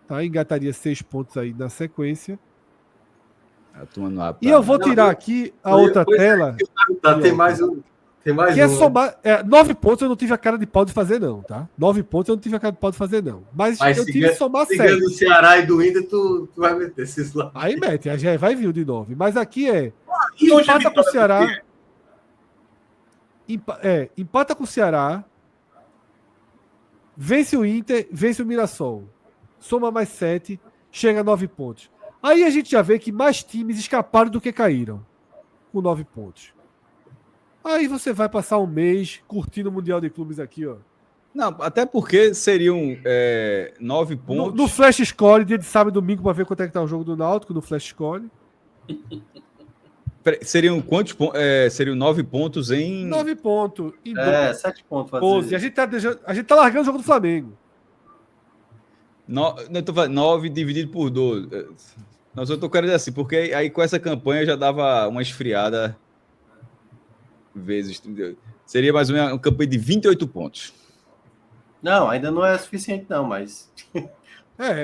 Tá? Engataria 6 pontos aí na sequência. A turma não abre E pra eu vou nada. tirar aqui a outra tela. Tem mais um. Tem mais Que é um. somar. 9 pontos eu não tive a cara de pau de fazer, não, tá? 9 pontos eu não tive a cara de pau de fazer, não. Mas eu tive que somar se ganha 7. do Ceará e do Inter, tu vai meter esses lá. Aí mete, aí já vai vir o de 9. Mas aqui E hoje a empata com o vitória Ceará. do quê? Empata com o Ceará. Vence o Inter, vence o Mirassol. Soma mais 7, chega a 9 pontos. Aí a gente já vê que mais times escaparam do que caíram. Com 9 pontos. Aí você vai passar um mês curtindo o Mundial de Clubes aqui, ó. Não, até porque seriam 9 pontos. No Flash Score, dia de sábado e domingo, pra ver quanto é que tá o jogo do Náutico, no Flash Score. Seriam quantos pontos? Seriam 9 pontos em. 9 pontos. Em 7 pontos. 12. A gente tá largando o jogo do Flamengo. Não, eu tô falando 9 dividido por 12. Não, eu tô querendo dizer assim, porque aí com essa campanha já dava uma esfriada vezes. Entendeu? Seria mais uma campanha de 28 pontos. Não, ainda não é suficiente, não, mas.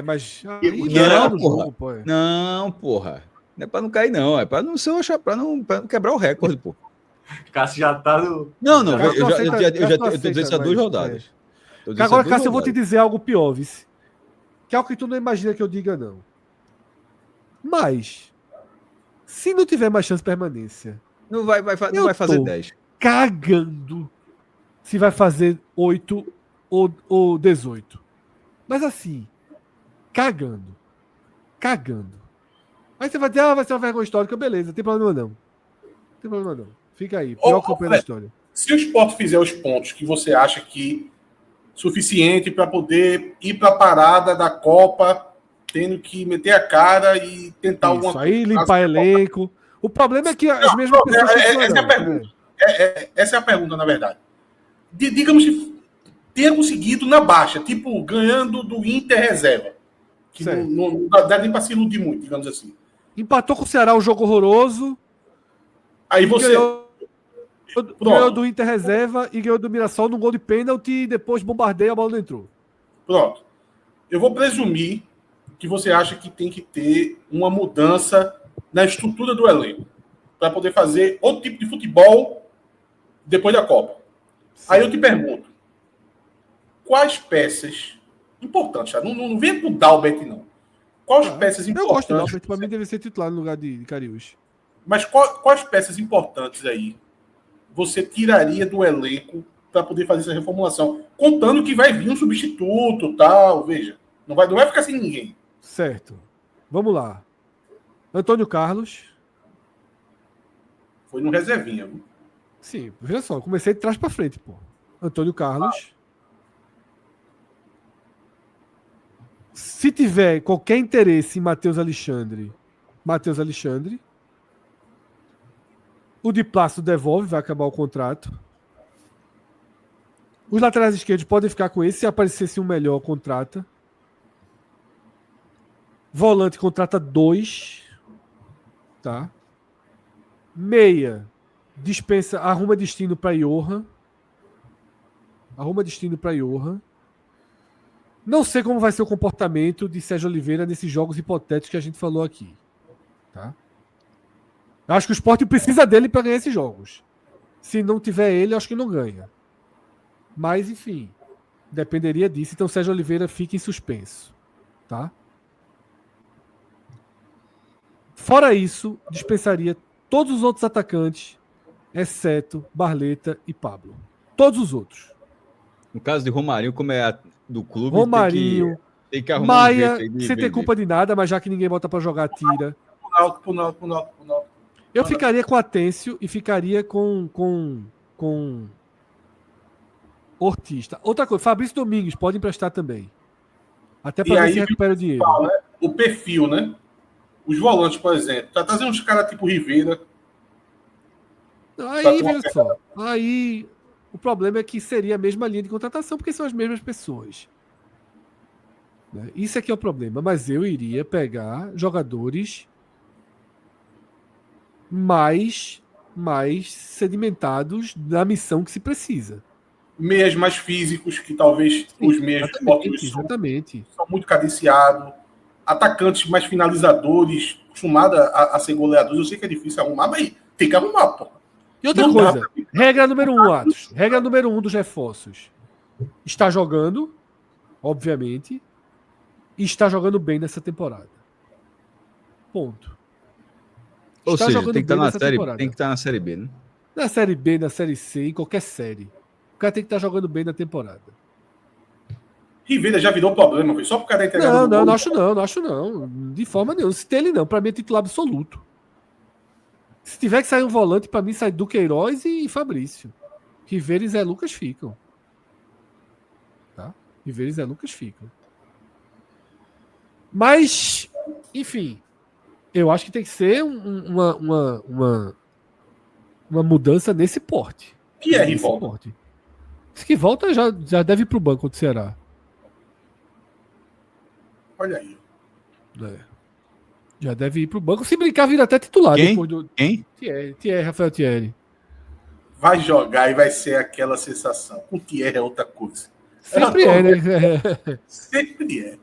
Mas. Não, Aí no porra. jogo, pô. Não, porra. Não é pra não cair, não. É pra não quebrar o recorde, pô. Cássio já tá no. Não, Cássio eu aceita- já Cássio tô dizendo isso há aceita, 2 mas, rodadas. Tô dizendo isso há Agora, 2 Cássio, eu vou te rodadas. dizer algo pior, vice. Que é algo que tu não imagina que eu diga, não. Mas, se não tiver mais chance de permanência, Não vai fazer tô 10. cagando se vai fazer 8 ou 18. Mas assim, cagando. Aí você vai dizer, vai ser uma vergonha histórica, beleza, não tem problema não. Fica aí, pior campanha da história. Se o Sport fizer os pontos que você acha que suficiente para poder ir para a parada da Copa, tendo que meter a cara e tentar alguma Isso, aí coisa. limpar elenco. O problema é que as mesmas pessoas essa é a continuarão, pergunta. Essa é a pergunta, na verdade. Digamos que tenha conseguido na baixa, tipo, ganhando do Inter reserva. Que Certo. não dá nem para se iludir muito, digamos assim. Empatou com o Ceará um jogo horroroso. Aí E você. ganhou do Inter reserva e ganhou do Mirassol num gol de pênalti e depois bombardeia, a bola não entrou. Pronto. Eu vou presumir que você acha que tem que ter uma mudança na estrutura do elenco para poder fazer outro tipo de futebol depois da Copa. Sim. Aí eu te pergunto, quais peças importantes, tá? Não venha com o Dalbert, não. Quais peças Eu gosto do importantes? Dalbert, pra mim deve ser titular no lugar de Cariús. Mas quais peças importantes aí você tiraria do elenco para poder fazer essa reformulação? Contando que vai vir um substituto, tal, veja. Não vai ficar sem ninguém. Certo. Vamos lá. Antônio Carlos. Foi no reservinha. Viu? Sim, veja só, eu comecei de trás pra frente, pô. Antônio Carlos. Se tiver qualquer interesse em Matheus Alexandre. O de Plácido devolve, vai acabar o contrato. Os laterais esquerdos podem ficar com esse, se aparecesse um melhor, contrata. Volante contrata 2. Tá? Meia dispensa, arruma destino para Johan. Não sei como vai ser o comportamento de Sérgio Oliveira nesses jogos hipotéticos que a gente falou aqui. Tá? Eu acho que o Sport precisa dele para ganhar esses jogos. Se não tiver ele, eu acho que não ganha. Mas, enfim, dependeria disso. Então, Sérgio Oliveira fica em suspenso. Tá? Fora isso, dispensaria todos os outros atacantes, exceto Barleta e Pablo. Todos os outros. No caso de Romarinho, como é do clube, Romarinho, tem Tem que arrumar um jeito Maia, aí de sem ter vender. culpa de nada, mas já que ninguém bota pra jogar, tira. Pro Náutico. Eu ficaria com Atêncio e ficaria com Ortiz. Tá? Outra coisa, Fabrício Domingos pode emprestar também. Até E para ver aí, se recupera o dinheiro. o perfil, né? Os volantes, por exemplo. Tá trazendo uns caras tipo Rivera. Aí, veja só. Aí, o problema é que seria a mesma linha de contratação, porque são as mesmas pessoas. Né? Isso aqui é o problema. Mas eu iria pegar jogadores mais sedimentados na missão que se precisa. Meias mais físicos, que talvez os meias Exatamente. são muito cadenciados. Atacantes mais finalizadores, acostumados a ser goleadores. Eu sei que é difícil arrumar, mas tem que arrumar, pô. E outra coisa, regra número 1, Atos. Regra número 1 dos reforços. Está jogando, obviamente, e está jogando bem nessa temporada. Ponto. Ou Está seja, jogando tem que estar bem na nessa série, temporada. tem que estar na série B, né? Na série B, na série C, em qualquer série. O cara tem que estar jogando bem na temporada. Rivera já virou problema, foi só por causa da entregada Não acho não. De forma nenhuma. Se tem ele não, pra mim é titular absoluto. Se tiver que sair um volante, pra mim sai Duqueiroz e Fabrício. Rivera e Zé Lucas ficam. Tá? Rivera e Zé Lucas ficam. Mas, enfim, eu acho que tem que ser uma mudança nesse porte. Pierre Nesse volta. porte. Se que volta, já deve ir pro banco contra o Ceará. Olha aí. É. Já deve ir pro banco. Se brincar, vira até titular. Quem? Depois do Quem? Thierry, Rafael Thierry. Vai jogar e vai ser aquela sensação. O Thierry é outra coisa. Sempre é, né? Sempre é.